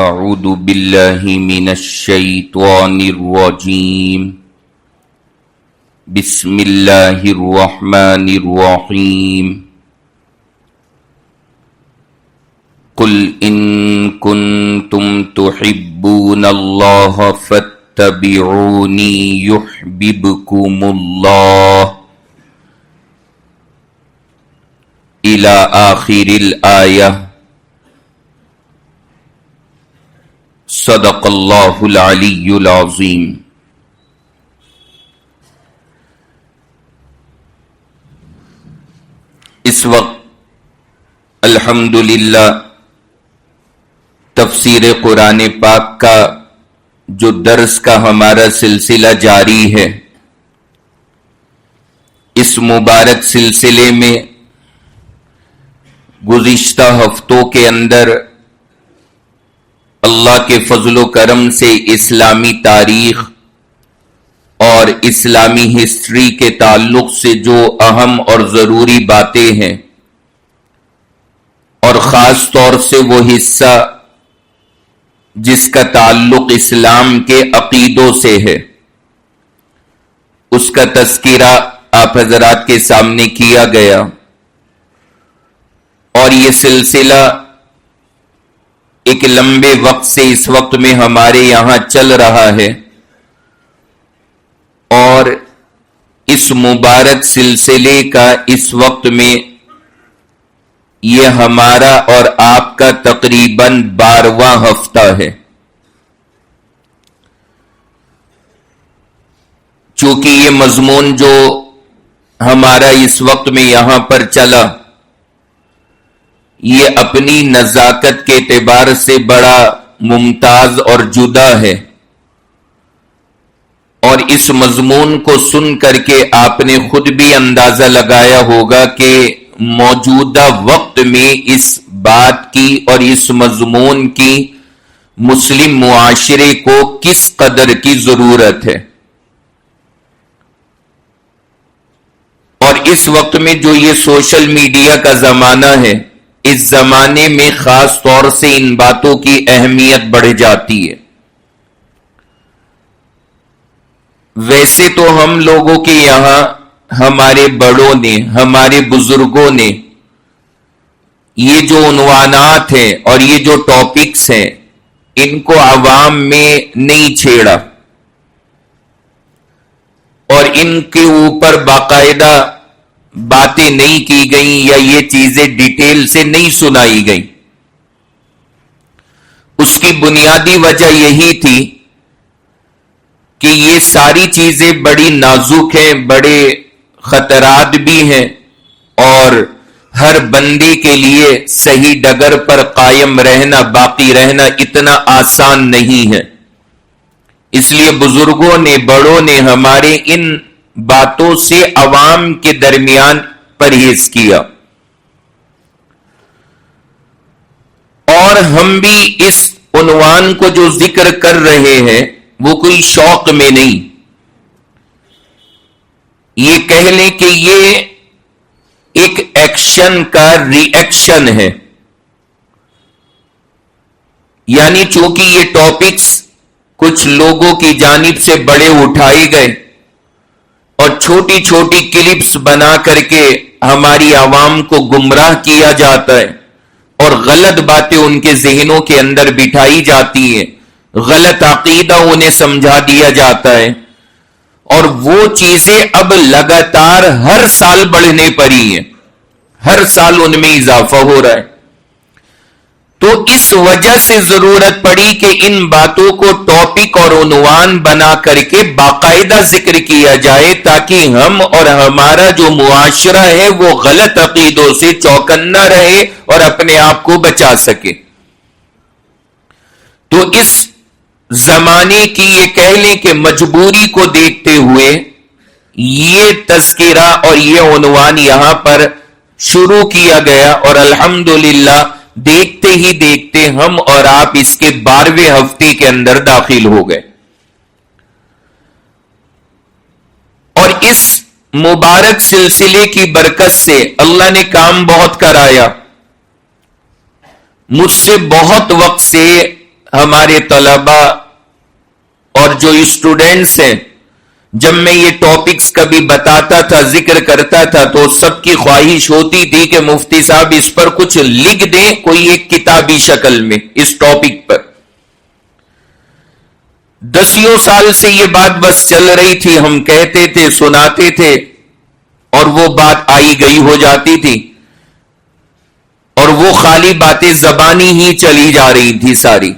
أعوذ بالله من الشيطان الرجيم بسم الله الرحمن الرحيم قل إن كنتم تحبون الله فاتبعوني يحببكم الله إلى آخر الآية صدق اللہ العلی العظیم۔ اس وقت الحمدللہ تفسیر قرآن پاک کا جو درس کا ہمارا سلسلہ جاری ہے، اس مبارک سلسلے میں گزشتہ ہفتوں کے اندر اللہ کے فضل و کرم سے اسلامی تاریخ اور اسلامی ہسٹری کے تعلق سے جو اہم اور ضروری باتیں ہیں، اور خاص طور سے وہ حصہ جس کا تعلق اسلام کے عقیدوں سے ہے، اس کا تذکرہ آپ حضرات کے سامنے کیا گیا، اور یہ سلسلہ ایک لمبے وقت سے اس وقت میں ہمارے یہاں چل رہا ہے، اور اس مبارک سلسلے کا اس وقت میں یہ ہمارا اور آپ کا تقریباً 12واں ہفتہ ہے۔ چونکہ یہ مضمون جو ہمارا اس وقت میں یہاں پر چلا، یہ اپنی نزاکت کے اعتبار سے بڑا ممتاز اور جدا ہے، اور اس مضمون کو سن کر کے آپ نے خود بھی اندازہ لگایا ہوگا کہ موجودہ وقت میں اس بات کی اور اس مضمون کی مسلم معاشرے کو کس قدر کی ضرورت ہے، اور اس وقت میں جو یہ سوشل میڈیا کا زمانہ ہے، اس زمانے میں خاص طور سے ان باتوں کی اہمیت بڑھ جاتی ہے۔ ویسے تو ہم لوگوں کے یہاں ہمارے بڑوں نے، ہمارے بزرگوں نے یہ جو عنوانات ہیں اور یہ جو ٹاپکس ہیں، ان کو عوام میں نہیں چھیڑا، اور ان کے اوپر باقاعدہ باتیں نہیں کی گئیں یا یہ چیزیں ڈیٹیل سے نہیں سنائی گئیں۔ اس کی بنیادی وجہ یہی تھی کہ یہ ساری چیزیں بڑی نازک ہیں، بڑے خطرات بھی ہیں، اور ہر بندے کے لیے صحیح ڈگر پر قائم رہنا، باقی رہنا اتنا آسان نہیں ہے۔ اس لیے بزرگوں نے، بڑوں نے ہمارے ان باتوں سے عوام کے درمیان پرہیز کیا، اور ہم بھی اس عنوان کو جو ذکر کر رہے ہیں وہ کوئی شوق میں نہیں، یہ کہہ لیں کہ یہ ایک ایکشن کا ری ایکشن ہے۔ یعنی چونکہ یہ ٹاپکس کچھ لوگوں کی جانب سے بڑے اٹھائے گئے اور چھوٹی چھوٹی کلپس بنا کر کے ہماری عوام کو گمراہ کیا جاتا ہے، اور غلط باتیں ان کے ذہنوں کے اندر بٹھائی جاتی ہیں، غلط عقیدہ انہیں سمجھا دیا جاتا ہے، اور وہ چیزیں اب لگاتار ہر سال بڑھنے پر ہی ہیں، ہر سال ان میں اضافہ ہو رہا ہے۔ تو اس وجہ سے ضرورت پڑی کہ ان باتوں کو ٹاپک اور عنوان بنا کر کے باقاعدہ ذکر کیا جائے، تاکہ ہم اور ہمارا جو معاشرہ ہے وہ غلط عقیدوں سے چوکنا رہے اور اپنے آپ کو بچا سکے۔ تو اس زمانے کی یہ کہہ لیں کہ مجبوری کو دیکھتے ہوئے یہ تذکرہ اور یہ عنوان یہاں پر شروع کیا گیا، اور الحمدللہ دیکھتے ہی دیکھتے ہم اور آپ اس کے 12ویں ہفتے کے اندر داخل ہو گئے، اور اس مبارک سلسلے کی برکت سے اللہ نے کام بہت کرایا۔ مجھ سے بہت وقت سے ہمارے طلباء اور جو اسٹوڈنٹس ہیں، جب میں یہ ٹاپکس کبھی بتاتا تھا، ذکر کرتا تھا، تو سب کی خواہش ہوتی تھی کہ مفتی صاحب اس پر کچھ لکھ دیں، کوئی ایک کتابی شکل میں اس ٹاپک پر۔ 10 سال سے یہ بات بس چل رہی تھی، ہم کہتے تھے، سناتے تھے، اور وہ بات آئی گئی ہو جاتی تھی، اور وہ خالی باتیں زبانی ہی چلی جا رہی تھی ساری۔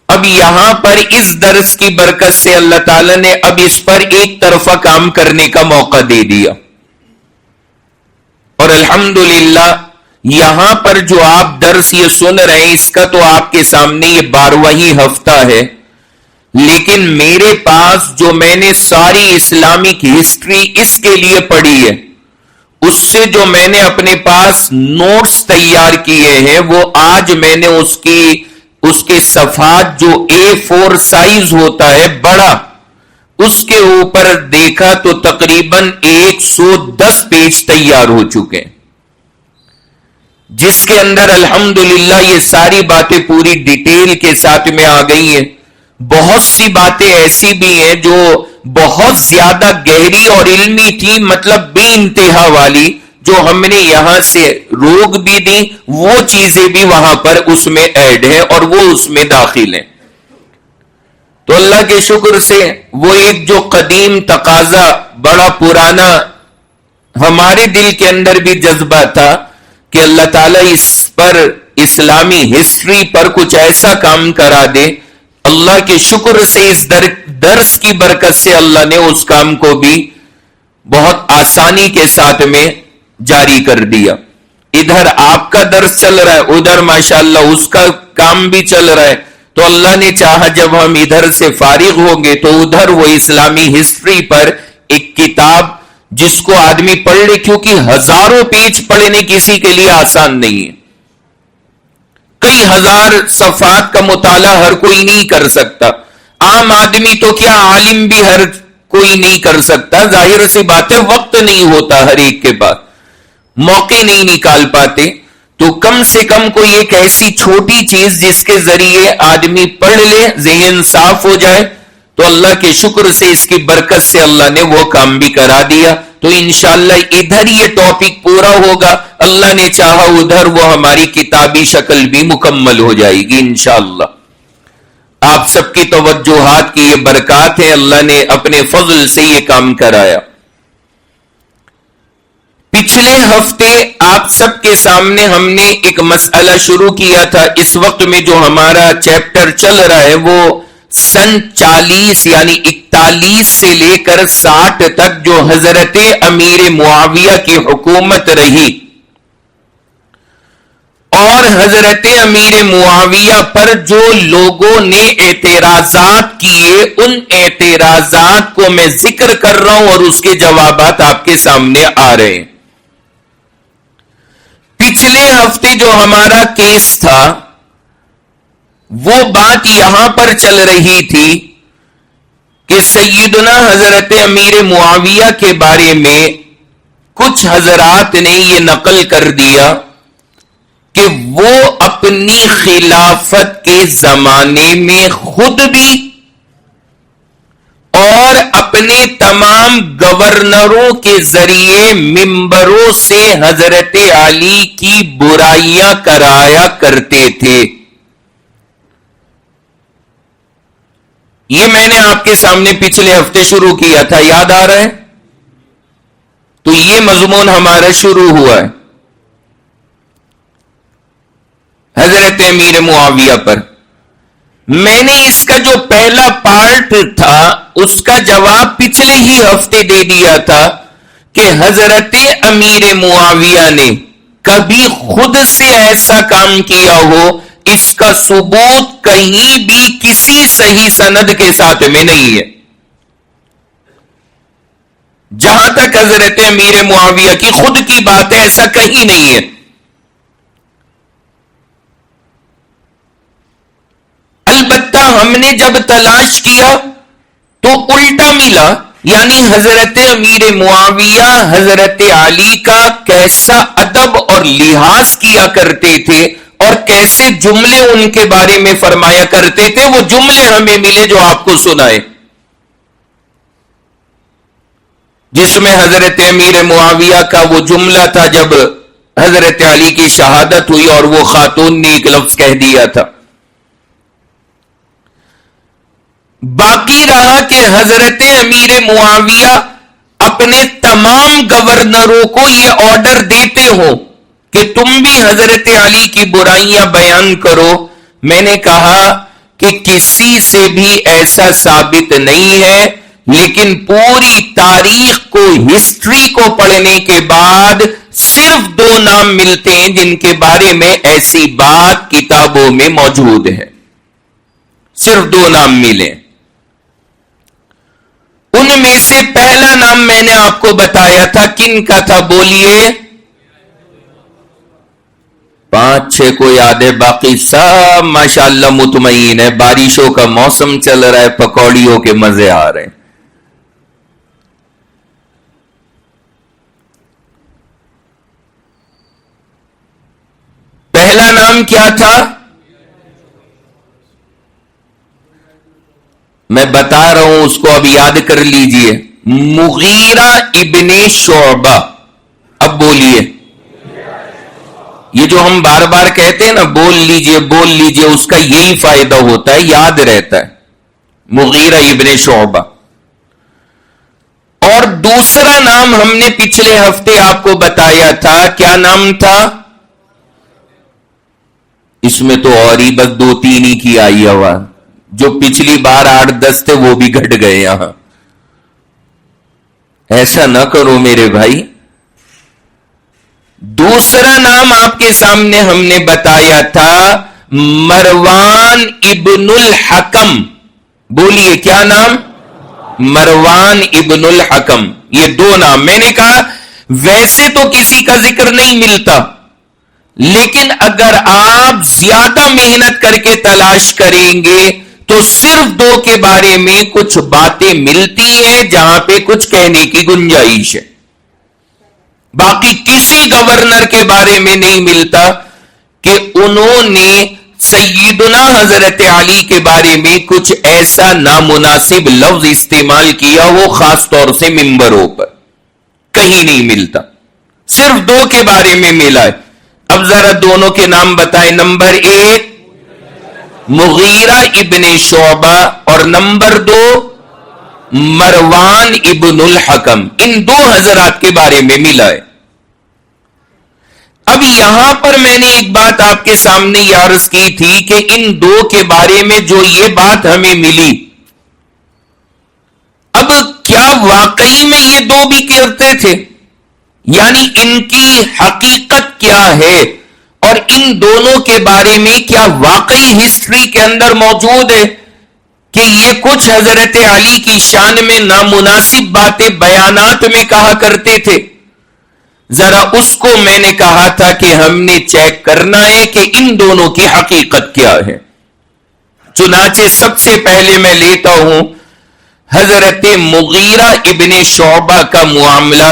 اب یہاں پر اس درس کی برکت سے اللہ تعالیٰ نے اب اس پر ایک طرفہ کام کرنے کا موقع دے دیا، اور الحمدللہ یہاں پر جو آپ درس یہ سن رہے ہیں، اس کا تو آپ کے سامنے یہ 12واں ہفتہ ہے، لیکن میرے پاس جو میں نے ساری اسلامک ہسٹری اس کے لیے پڑھی ہے، اس سے جو میں نے اپنے پاس نوٹس تیار کیے ہیں، وہ آج میں نے اس کے صفحات جو A4 سائز ہوتا ہے بڑا، اس کے اوپر دیکھا تو تقریباً 110 پیج تیار ہو چکے ہیں، جس کے اندر الحمدللہ یہ ساری باتیں پوری ڈیٹیل کے ساتھ میں آ گئی ہیں۔ بہت سی باتیں ایسی بھی ہیں جو بہت زیادہ گہری اور علمی تھی، مطلب بے انتہا والی، جو ہم نے یہاں سے روک بھی دی، وہ چیزیں بھی وہاں پر اس میں ایڈ ہیں اور وہ اس میں داخل ہیں۔ تو اللہ کے شکر سے وہ ایک جو قدیم تقاضا، بڑا پرانا ہمارے دل کے اندر بھی جذبہ تھا کہ اللہ تعالیٰ اس پر، اسلامی ہسٹری پر کچھ ایسا کام کرا دے، اللہ کے شکر سے اس درس کی برکت سے اللہ نے اس کام کو بھی بہت آسانی کے ساتھ میں جاری کر دیا۔ ادھر آپ کا درس چل رہا ہے، ادھر ماشاءاللہ اس کا کام بھی چل رہا ہے، تو اللہ نے چاہا جب ہم ادھر سے فارغ ہوں گے تو ادھر وہ اسلامی ہسٹری پر ایک کتاب جس کو آدمی پڑھ لے، کیونکہ ہزاروں پیج پڑھنے کسی کے لیے آسان نہیں ہے، کئی ہزار صفحات کا مطالعہ ہر کوئی نہیں کر سکتا، عام آدمی تو کیا عالم بھی ہر کوئی نہیں کر سکتا، ظاہر سی بات ہے وقت نہیں ہوتا ہر ایک کے پاس، موقع نہیں نکال پاتے، تو کم سے کم کوئی ایک ایسی چھوٹی چیز جس کے ذریعے آدمی پڑھ لے، ذہن صاف ہو جائے، تو اللہ کے شکر سے اس کی برکت سے اللہ نے وہ کام بھی کرا دیا۔ تو انشاءاللہ ادھر یہ ٹاپک پورا ہوگا، اللہ نے چاہا ادھر وہ ہماری کتابی شکل بھی مکمل ہو جائے گی انشاءاللہ۔ آپ سب کی توجہات کی یہ برکات ہے، اللہ نے اپنے فضل سے یہ کام کرایا۔ پچھلے ہفتے آپ سب کے سامنے ہم نے ایک مسئلہ شروع کیا تھا، اس وقت میں جو ہمارا چیپٹر چل رہا ہے وہ سن 40 یعنی 41 سے لے کر 60 تک جو حضرت امیر معاویہ کی حکومت رہی، اور حضرت امیر معاویہ پر جو لوگوں نے اعتراضات کیے، ان اعتراضات کو میں ذکر کر رہا ہوں اور اس کے جوابات آپ کے سامنے آ رہے ہیں۔ پچھلے ہفتے جو ہمارا کیس تھا وہ بات یہاں پر چل رہی تھی کہ سیدنا حضرت امیر معاویہ کے بارے میں کچھ حضرات نے یہ نقل کر دیا کہ وہ اپنی خلافت کے زمانے میں خود بھی اور اپنے تمام گورنروں کے ذریعے ممبروں سے حضرت علی کی برائیاں کرایا کرتے تھے۔ یہ میں نے آپ کے سامنے پچھلے ہفتے شروع کیا تھا، یاد آ رہا ہے؟ تو یہ مضمون ہمارا شروع ہوا ہے حضرت امیر معاویہ پر۔ میں نے اس کا جو پہلا پارٹ تھا اس کا جواب پچھلے ہی ہفتے دے دیا تھا کہ حضرت امیر معاویہ نے کبھی خود سے ایسا کام کیا ہو، اس کا ثبوت کہیں بھی کسی صحیح سند کے ساتھ میں نہیں ہے۔ جہاں تک حضرت امیر معاویہ کی خود کی بات ہے، ایسا کہیں نہیں ہے۔ البتہ ہم نے جب تلاش کیا تو الٹا ملا، یعنی حضرت امیر معاویہ حضرت علی کا کیسا ادب اور لحاظ کیا کرتے تھے اور کیسے جملے ان کے بارے میں فرمایا کرتے تھے، وہ جملے ہمیں ملے جو آپ کو سنائے، جس میں حضرت امیر معاویہ کا وہ جملہ تھا جب حضرت علی کی شہادت ہوئی اور وہ خاتون نے ایک لفظ کہہ دیا تھا۔ باقی رہا کہ حضرت امیر معاویہ اپنے تمام گورنروں کو یہ آرڈر دیتے ہو کہ تم بھی حضرت علی کی برائیاں بیان کرو۔ میں نے کہا کہ کسی سے بھی ایسا ثابت نہیں ہے، لیکن پوری تاریخ کو، ہسٹری کو پڑھنے کے بعد صرف 2 نام ملتے ہیں جن کے بارے میں ایسی بات کتابوں میں موجود ہے، صرف 2 نام ملے۔ ان میں سے پہلا نام میں نے آپ کو بتایا تھا، کن کا تھا بولیے؟ 5-6 کو یاد ہے، باقی سب ماشاءاللہ مطمئن ہے، بارشوں کا موسم چل رہا ہے، پکوڑیوں کے مزے آ رہے ہیں۔ پہلا نام کیا تھا؟ میں بتا رہا ہوں، اس کو اب یاد کر لیجئے، مغیرہ ابن شعبہ۔ اب بولیے، یہ جو ہم بار بار کہتے ہیں نا بول لیجئے بول لیجئے، اس کا یہی فائدہ ہوتا ہے، یاد رہتا ہے، مغیرہ ابن شعبہ۔ اور دوسرا نام ہم نے پچھلے ہفتے آپ کو بتایا تھا، کیا نام تھا؟ اس میں تو اور ہی بس 2-3 ہی کی آئی آواز، جو پچھلی بار 8-10 تھے وہ بھی گھٹ گئے یہاں۔ ایسا نہ کرو میرے بھائی۔ دوسرا نام آپ کے سامنے ہم نے بتایا تھا، مروان ابن الحکم۔ بولیے کیا نام؟ مروان ابن الحکم۔ یہ 2 نام میں نے کہا ویسے تو کسی کا ذکر نہیں ملتا، لیکن اگر آپ زیادہ محنت کر کے تلاش کریں گے تو صرف 2 کے بارے میں کچھ باتیں ملتی ہیں جہاں پہ کچھ کہنے کی گنجائش ہے۔ باقی کسی گورنر کے بارے میں نہیں ملتا کہ انہوں نے سیدنا حضرت علی کے بارے میں کچھ ایسا نامناسب لفظ استعمال کیا ہو، خاص طور سے ممبروں پر، کہیں نہیں ملتا، صرف 2 کے بارے میں ملا ہے۔ اب ذرا دونوں کے نام بتائیں۔ نمبر 1 مغیرہ ابن شعبہ، اور نمبر 2 مروان ابن الحکم۔ ان 2 حضرات کے بارے میں ملا ہے۔ اب یہاں پر میں نے ایک بات آپ کے سامنے عرض کی تھی کہ ان 2 کے بارے میں جو یہ بات ہمیں ملی، اب کیا واقعی میں یہ 2 بھی کرتے تھے؟ یعنی ان کی حقیقت کیا ہے، اور ان دونوں کے بارے میں کیا واقعی ہسٹری کے اندر موجود ہے کہ یہ کچھ حضرت علی کی شان میں نامناسب باتیں بیانات میں کہا کرتے تھے؟ ذرا اس کو میں نے کہا تھا کہ ہم نے چیک کرنا ہے کہ ان دونوں کی حقیقت کیا ہے۔ چنانچہ سب سے پہلے میں لیتا ہوں حضرت مغیرہ ابن شعبہ کا معاملہ۔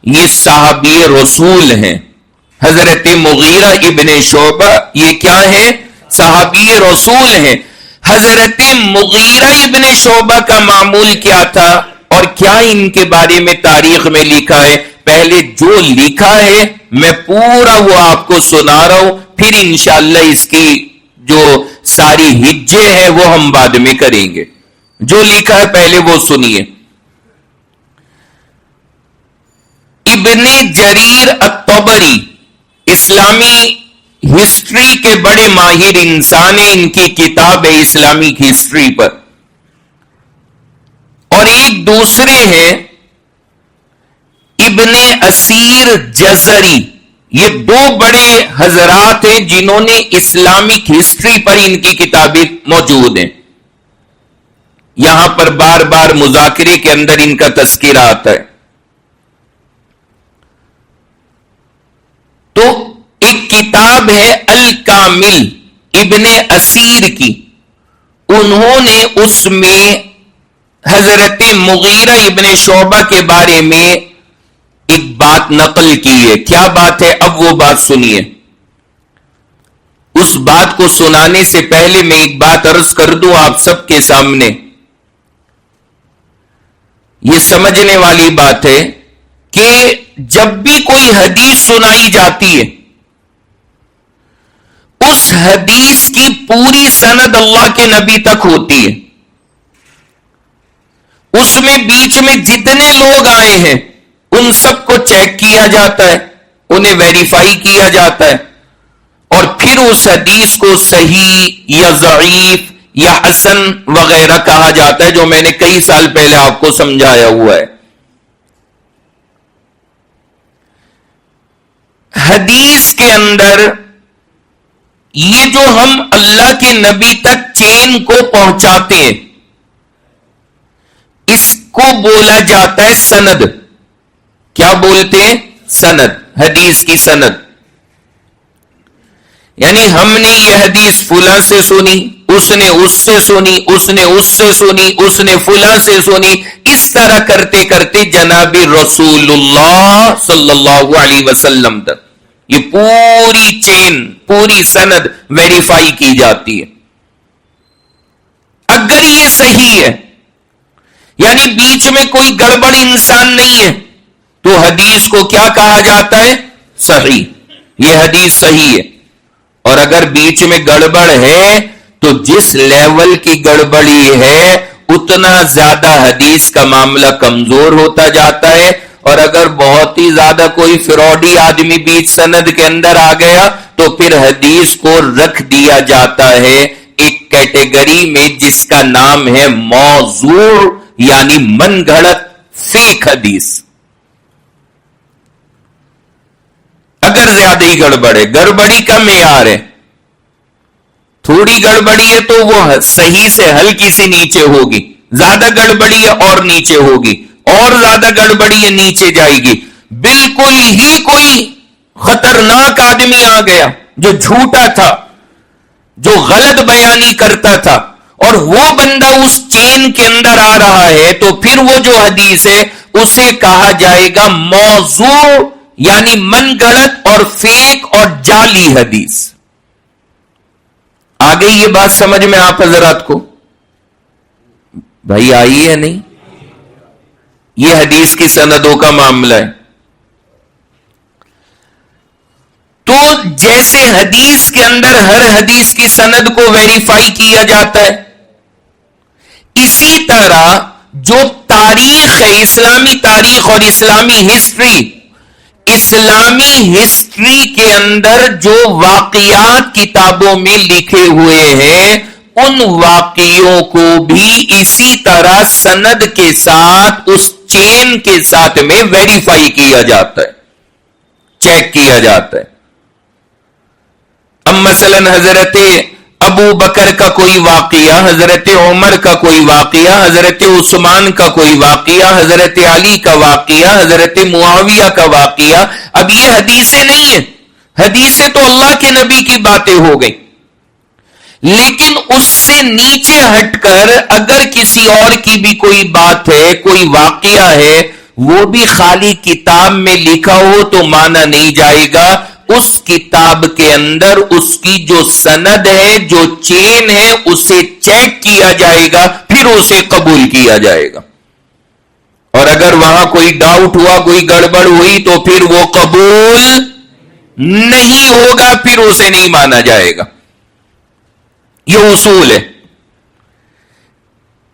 یہ صحابی رسول ہیں، حضرت مغیرہ ابن شعبہ یہ کیا ہے؟ صحابی رسول ہیں۔ حضرت مغیرہ ابن شعبہ کا معمول کیا تھا اور کیا ان کے بارے میں تاریخ میں لکھا ہے؟ پہلے جو لکھا ہے میں پورا وہ آپ کو سنا رہا ہوں، پھر انشاءاللہ اس کی جو ساری ہجے ہیں وہ ہم بعد میں کریں گے۔ جو لکھا ہے پہلے وہ سنیے۔ ابن جریر الطبری اسلامی ہسٹری کے بڑے ماہر انسان ہیں، ان کی کتاب ہے اسلامک ہسٹری پر۔ اور ایک دوسرے ہیں ابن اسیر جزری، یہ 2 بڑے حضرات ہیں جنہوں نے اسلامک ہسٹری پر ان کی کتابیں موجود ہیں۔ یہاں پر بار بار مذاکرے کے اندر ان کا تذکرہ آتا ہے۔ تو ایک کتاب ہے الکامل ابن اسیر کی، انہوں نے اس میں حضرت مغیرہ ابن شعبہ کے بارے میں ایک بات نقل کی ہے۔ کیا بات ہے؟ اب وہ بات سنیے۔ اس اس بات کو سنانے سے پہلے میں ایک بات عرض کر دوں آپ سب کے سامنے. یہ سمجھنے والی بات ہے کہ جب بھی کوئی حدیث سنائی جاتی ہے اس حدیث کی پوری سند اللہ کے نبی تک ہوتی ہے. اس میں بیچ میں جتنے لوگ آئے ہیں ان سب کو چیک کیا جاتا ہے, انہیں ویریفائی کیا جاتا ہے, اور پھر اس حدیث کو صحیح یا ضعیف یا حسن وغیرہ کہا جاتا ہے, جو میں نے کئی سال پہلے آپ کو سمجھایا ہوا ہے. حدیث کے اندر یہ جو ہم اللہ کے نبی تک چین کو پہنچاتے ہیں اس کو بولا جاتا ہے سند. کیا بولتے ہیں؟ سند. حدیث کی سند. یعنی ہم نے یہ حدیث فلاں سے سنی, اس نے اس سے سنی, اس نے اس سے سنی, اس نے فلاں سے سنی, اس طرح کرتے کرتے جناب رسول اللہ صلی اللہ علیہ وسلم تک یہ پوری چین, پوری سند ویریفائی کی جاتی ہے. اگر یہ صحیح ہے, یعنی بیچ میں کوئی گڑبڑ انسان نہیں ہے, تو حدیث کو کیا کہا جاتا ہے؟ صحیح. یہ حدیث صحیح ہے. اور اگر بیچ میں گڑبڑ ہے تو جس لیول کی گڑبڑی ہے اتنا زیادہ حدیث کا معاملہ کمزور ہوتا جاتا ہے. اور اگر بہت ہی زیادہ کوئی فراڈی آدمی بیچ سند کے اندر آ گیا تو پھر حدیث کو رکھ دیا جاتا ہے ایک کیٹیگری میں جس کا نام ہے موضوع, یعنی من گھڑت فیک حدیث. اگر زیادہ ہی گڑبڑ ہے, گڑبڑی کا معیار ہے, تھوڑی گڑبڑی ہے تو وہ صحیح سے ہلکی سی نیچے ہوگی, زیادہ گڑبڑی ہے اور نیچے ہوگی, اور زیادہ گڑبڑی ہے نیچے جائے گی. بالکل ہی کوئی خطرناک آدمی آ گیا جو جھوٹا تھا, جو غلط بیانی کرتا تھا, اور وہ بندہ اس چین کے اندر آ رہا ہے, تو پھر وہ جو حدیث ہے اسے کہا جائے گا موضوع, یعنی من گڑت اور فیک اور جعلی حدیث. آ گئی یہ بات سمجھ میں آپ حضرات کو؟ بھائی آئی ہے نہیں؟ یہ حدیث کی سندوں کا معاملہ ہے. تو جیسے حدیث کے اندر ہر حدیث کی سند کو ویریفائی کیا جاتا ہے, اسی طرح جو تاریخ ہے, اسلامی تاریخ اور اسلامی ہسٹری کے اندر جو واقعات کتابوں میں لکھے ہوئے ہیں ان واقعوں کو بھی اسی طرح سند کے ساتھ, اس چین کے ساتھ میں ویریفائی کیا جاتا ہے, چیک کیا جاتا ہے. اب مثلا حضرت ابو بکر کا کوئی واقعہ, حضرت عمر کا کوئی واقعہ, حضرت عثمان کا کوئی واقعہ, حضرت علی کا واقعہ, حضرت معاویہ کا واقعہ, اب یہ حدیثیں نہیں ہیں, حدیثیں تو اللہ کے نبی کی باتیں ہو گئی. لیکن اس سے نیچے ہٹ کر اگر کسی اور کی بھی کوئی بات ہے, کوئی واقعہ ہے, وہ بھی خالی کتاب میں لکھا ہو تو مانا نہیں جائے گا. اس کتاب کے اندر اس کی جو سند ہے, جو چین ہے, اسے چیک کیا جائے گا, پھر اسے قبول کیا جائے گا. اور اگر وہاں کوئی ڈاؤٹ ہوا, کوئی گڑبڑ ہوئی, تو پھر وہ قبول نہیں ہوگا, پھر اسے نہیں مانا جائے گا. یہ اصول ہے.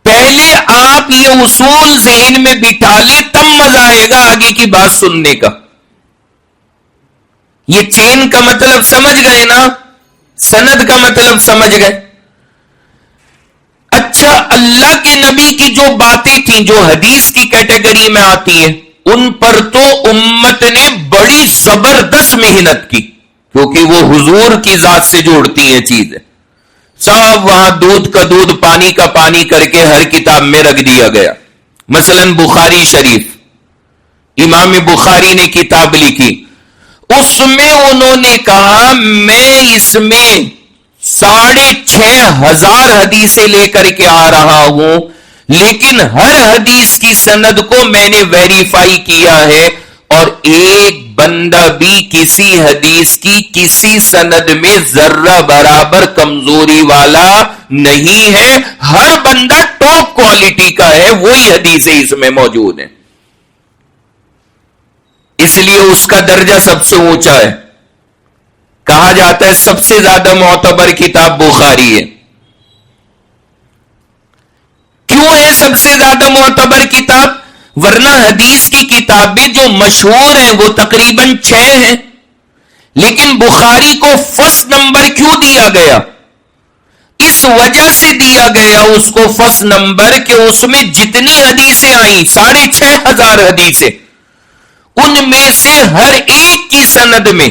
پہلے آپ یہ اصول ذہن میں بٹھا لیں, تب مزہ آئے گا آگے کی بات سننے کا. یہ چین کا مطلب سمجھ گئے نا, سند کا مطلب سمجھ گئے. اچھا, اللہ کے نبی کی جو باتیں تھیں جو حدیث کی کیٹیگری میں آتی ہیں, ان پر تو امت نے بڑی زبردست محنت کی, کیونکہ وہ حضور کی ذات سے جوڑتی ہیں چیزیں. سب وہاں دودھ کا دودھ, پانی کا پانی کر کے ہر کتاب میں رکھ دیا گیا. مثلا بخاری شریف, امام بخاری نے کتاب لکھی, اس میں انہوں نے کہا میں اس میں 6,500 حدیثیں لے کر کے آ رہا ہوں, لیکن ہر حدیث کی سند کو میں نے ویریفائی کیا ہے. اور ایک بندہ بھی کسی حدیث کی کسی سند میں ذرہ برابر کمزوری والا نہیں ہے. ہر بندہ ٹاپ کوالٹی کا ہے, وہی حدیثیں اس میں موجود ہیں. اس لیے اس کا درجہ سب سے اونچا ہے. کہا جاتا ہے سب سے زیادہ معتبر کتاب بخاری ہے. کیوں ہے سب سے زیادہ معتبر کتاب؟ ورنہ حدیث کی کتابیں جو مشہور ہیں وہ تقریباً 6 ہیں, لیکن بخاری کو فرسٹ نمبر کیوں دیا گیا؟ اس وجہ سے دیا گیا اس کو فرسٹ نمبر کہ اس میں جتنی حدیثیں آئیں 6,500 حدیثیں, ان میں سے ہر ایک کی سند میں,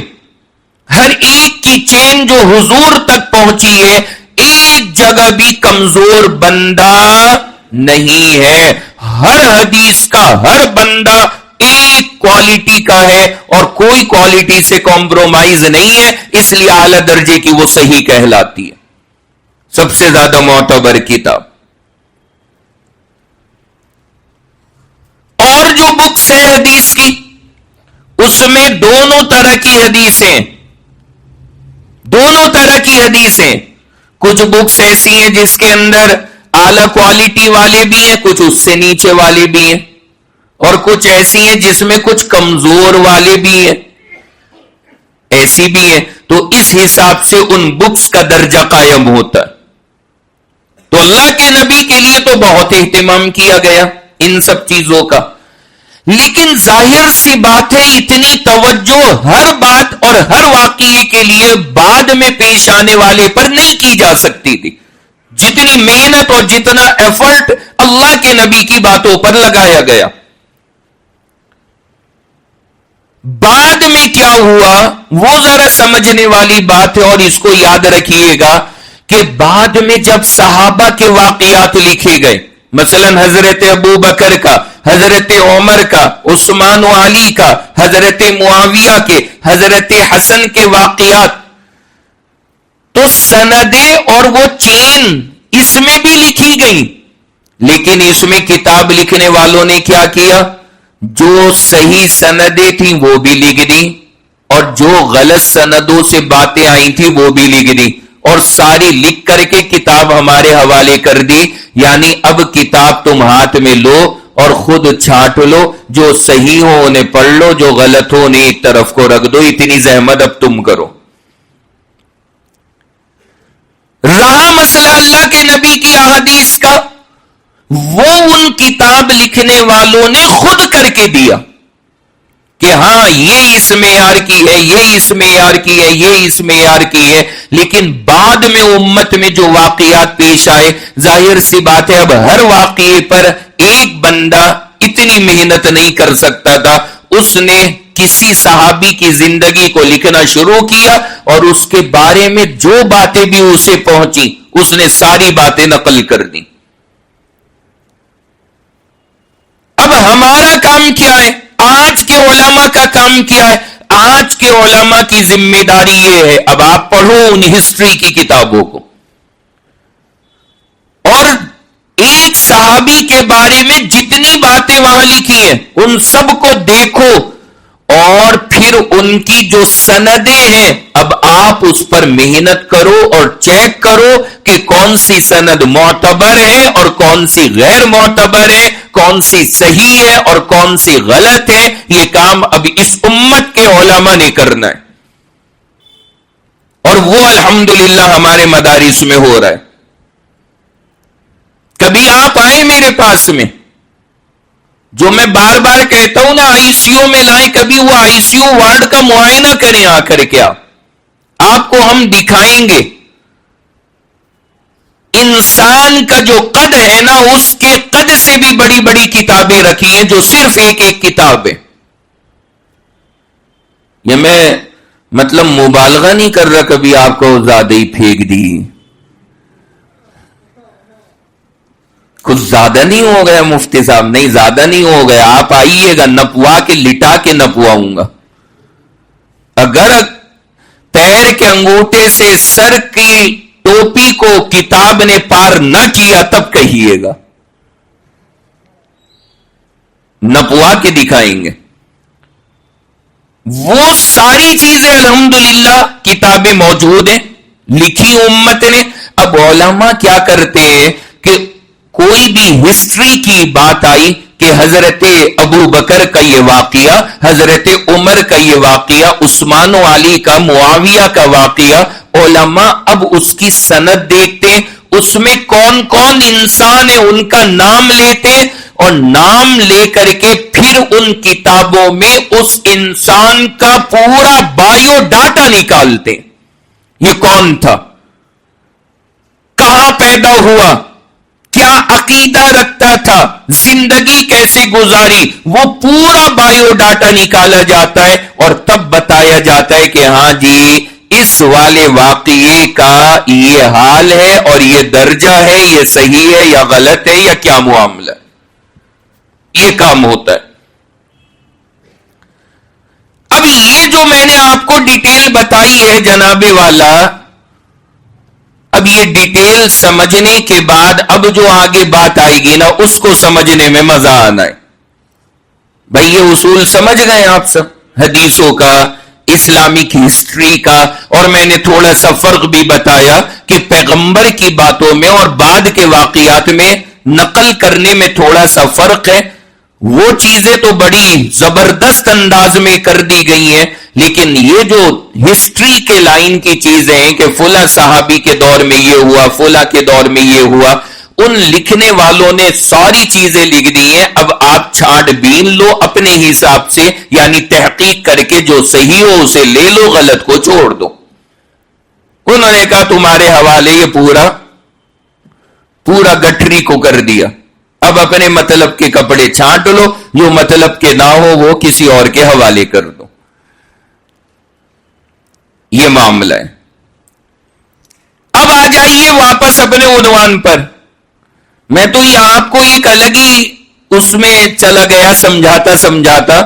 ہر ایک کی چین جو حضور تک پہنچی ہے, ایک جگہ بھی کمزور بندہ نہیں ہے. ہر حدیث کا ہر بندہ ایک کوالٹی کا ہے اور کوئی کوالٹی سے کمپرومائز نہیں ہے, اس لیے اعلی درجے کی وہ صحیح کہلاتی ہے. سب سے زیادہ معتبر کتاب. اور جو بکس ہے حدیث کی, اس میں دونوں طرح کی حدیثیں, دونوں طرح کی حدیثیں. کچھ بکس ایسی ہیں جس کے اندر اعلی کوالٹی والے بھی ہیں, کچھ اس سے نیچے والے بھی ہیں, اور کچھ ایسی ہیں جس میں کچھ کمزور والے بھی ہیں, ایسی بھی ہیں. تو اس حساب سے ان بکس کا درجہ قائم ہوتا ہے. تو اللہ کے نبی کے لیے تو بہت اہتمام کیا گیا ان سب چیزوں کا, لیکن ظاہر سی بات ہے اتنی توجہ ہر بات اور ہر واقعے کے لیے بعد میں پیش آنے والے پر نہیں کی جا سکتی تھی. جتنی محنت اور جتنا ایفرٹ اللہ کے نبی کی باتوں پر لگایا گیا. بعد میں کیا ہوا وہ ذرا سمجھنے والی بات ہے, اور اس کو یاد رکھیے گا کہ بعد میں جب صحابہ کے واقعات لکھے گئے, مثلا حضرت ابو بکر کا, حضرت عمر کا, عثمان و علی کا, حضرت معاویہ کے, حضرت حسن کے واقعات, تو سندیں اور وہ چین اس میں بھی لکھی گئی. لیکن اس میں کتاب لکھنے والوں نے کیا کیا؟ جو صحیح سندیں تھیں وہ بھی لکھ دی, اور جو غلط سندوں سے باتیں آئی تھی وہ بھی لکھ دی, اور ساری لکھ کر کے کتاب ہمارے حوالے کر دی. یعنی اب کتاب تم ہاتھ میں لو اور خود چھانٹ لو, جو صحیح ہو انہیں پڑھ لو, جو غلط ہو انہیں ایک طرف کو رکھ دو, اتنی زحمت اب تم کرو. رہا مسئلہ اللہ کے نبی کی احادیث کا, وہ ان کتاب لکھنے والوں نے خود کر کے دیا کہ ہاں یہ اس معیار کی ہے, یہ اس معیار کی ہے, یہ اس معیار کی ہے. لیکن بعد میں امت میں جو واقعات پیش آئے, ظاہر سی بات ہے اب ہر واقعے پر ایک بندہ اتنی محنت نہیں کر سکتا تھا. اس نے کسی صحابی کی زندگی کو لکھنا شروع کیا, اور اس کے بارے میں جو باتیں بھی اسے پہنچی اس نے ساری باتیں نقل کر دی. اب ہمارا کام کیا ہے؟ آج کے علماء کا کام کیا ہے؟ آج کے علماء کی ذمہ داری یہ ہے, اب آپ پڑھو ان ہسٹری کی کتابوں کو, اور ایک صحابی کے بارے میں جتنی باتیں وہاں لکھی ہیں ان سب کو دیکھو, اور پھر ان کی جو سندیں ہیں اب آپ اس پر محنت کرو اور چیک کرو کہ کون سی سند معتبر ہے اور کون سی غیر معتبر ہے, کون سی صحیح ہے اور کون سی غلط ہے. یہ کام اب اس امت کے علماء نے کرنا ہے, اور وہ الحمدللہ ہمارے مدارس میں ہو رہا ہے. کبھی آپ آئے میرے پاس میں, جو میں بار بار کہتا ہوں نا آئی سی یو میں لائیں, کبھی وہ آئی سی یو وارڈ کا معائنہ کریں آ کر کے, آپ کو ہم دکھائیں گے انسان کا جو قد ہے نا, اس کے قد سے بھی بڑی بڑی کتابیں رکھی ہیں جو صرف ایک ایک کتاب ہے. یہ میں مطلب مبالغہ نہیں کر رہا, کبھی آپ کو زیادہ ہی پھینک دی, کچھ زیادہ نہیں ہو گیا مفتی صاحب؟ نہیں زیادہ نہیں ہو گیا. آپ آئیے گا, نپوا کے لٹا کے نپواؤں گا. اگر پیر کے انگوٹھے سے سر کی ٹوپی کو کتاب نے پار نہ کیا تب کہیے گا, نپوا کے دکھائیں گے. وہ ساری چیزیں الحمدللہ کتابیں موجود ہیں، لکھی امت نے. اب علماء کیا کرتے ہیں کہ کوئی بھی ہسٹری کی بات آئی کہ حضرت ابو بکر کا یہ واقعہ، حضرت عمر کا یہ واقعہ، عثمان و علی کا، معاویہ کا واقعہ، علماء اب اس کی سند دیکھتے ہیں، اس میں کون کون انسان ہے ان کا نام لیتے ہیں، اور نام لے کر کے پھر ان کتابوں میں اس انسان کا پورا بایو ڈاٹا نکالتے ہیں. یہ کون تھا، کہاں پیدا ہوا، کیا عقیدہ رکھتا تھا، زندگی کیسے گزاری، وہ پورا بایو ڈاٹا نکالا جاتا ہے اور تب بتایا جاتا ہے کہ ہاں جی اس والے واقعے کا یہ حال ہے اور یہ درجہ ہے، یہ صحیح ہے یا غلط ہے یا کیا معاملہ ہے. یہ کام ہوتا ہے. اب یہ جو میں نے آپ کو ڈیٹیل بتائی ہے جناب والا، اب یہ ڈیٹیل سمجھنے کے بعد اب جو آگے بات آئے گی نا اس کو سمجھنے میں مزہ آنا ہے. بھائی یہ اصول سمجھ گئے آپ سب، حدیثوں کا، اسلامک ہسٹری کا، اور میں نے تھوڑا سا فرق بھی بتایا کہ پیغمبر کی باتوں میں اور بعد کے واقعات میں نقل کرنے میں تھوڑا سا فرق ہے. وہ چیزیں تو بڑی زبردست انداز میں کر دی گئی ہیں، لیکن یہ جو ہسٹری کے لائن کی چیزیں ہیں کہ فلاں صحابی کے دور میں یہ ہوا، فلاں کے دور میں یہ ہوا، ان لکھنے والوں نے ساری چیزیں لکھ دی ہیں. اب آپ چھانٹ بین لو اپنے حساب سے، یعنی تحقیق کر کے جو صحیح ہو اسے لے لو، غلط کو چھوڑ دو. انہوں نے کہا تمہارے حوالے یہ پورا گٹھری کو کر دیا، اب اپنے مطلب کے کپڑے چھانٹ لو، جو مطلب کے نہ ہو وہ کسی اور کے حوالے کر دو. یہ معاملہ ہے. اب آ جائیے واپس اپنے عنوان پر. میں تو یہ آپ کو ایک الگ ہی اس میں چلا گیا سمجھاتا.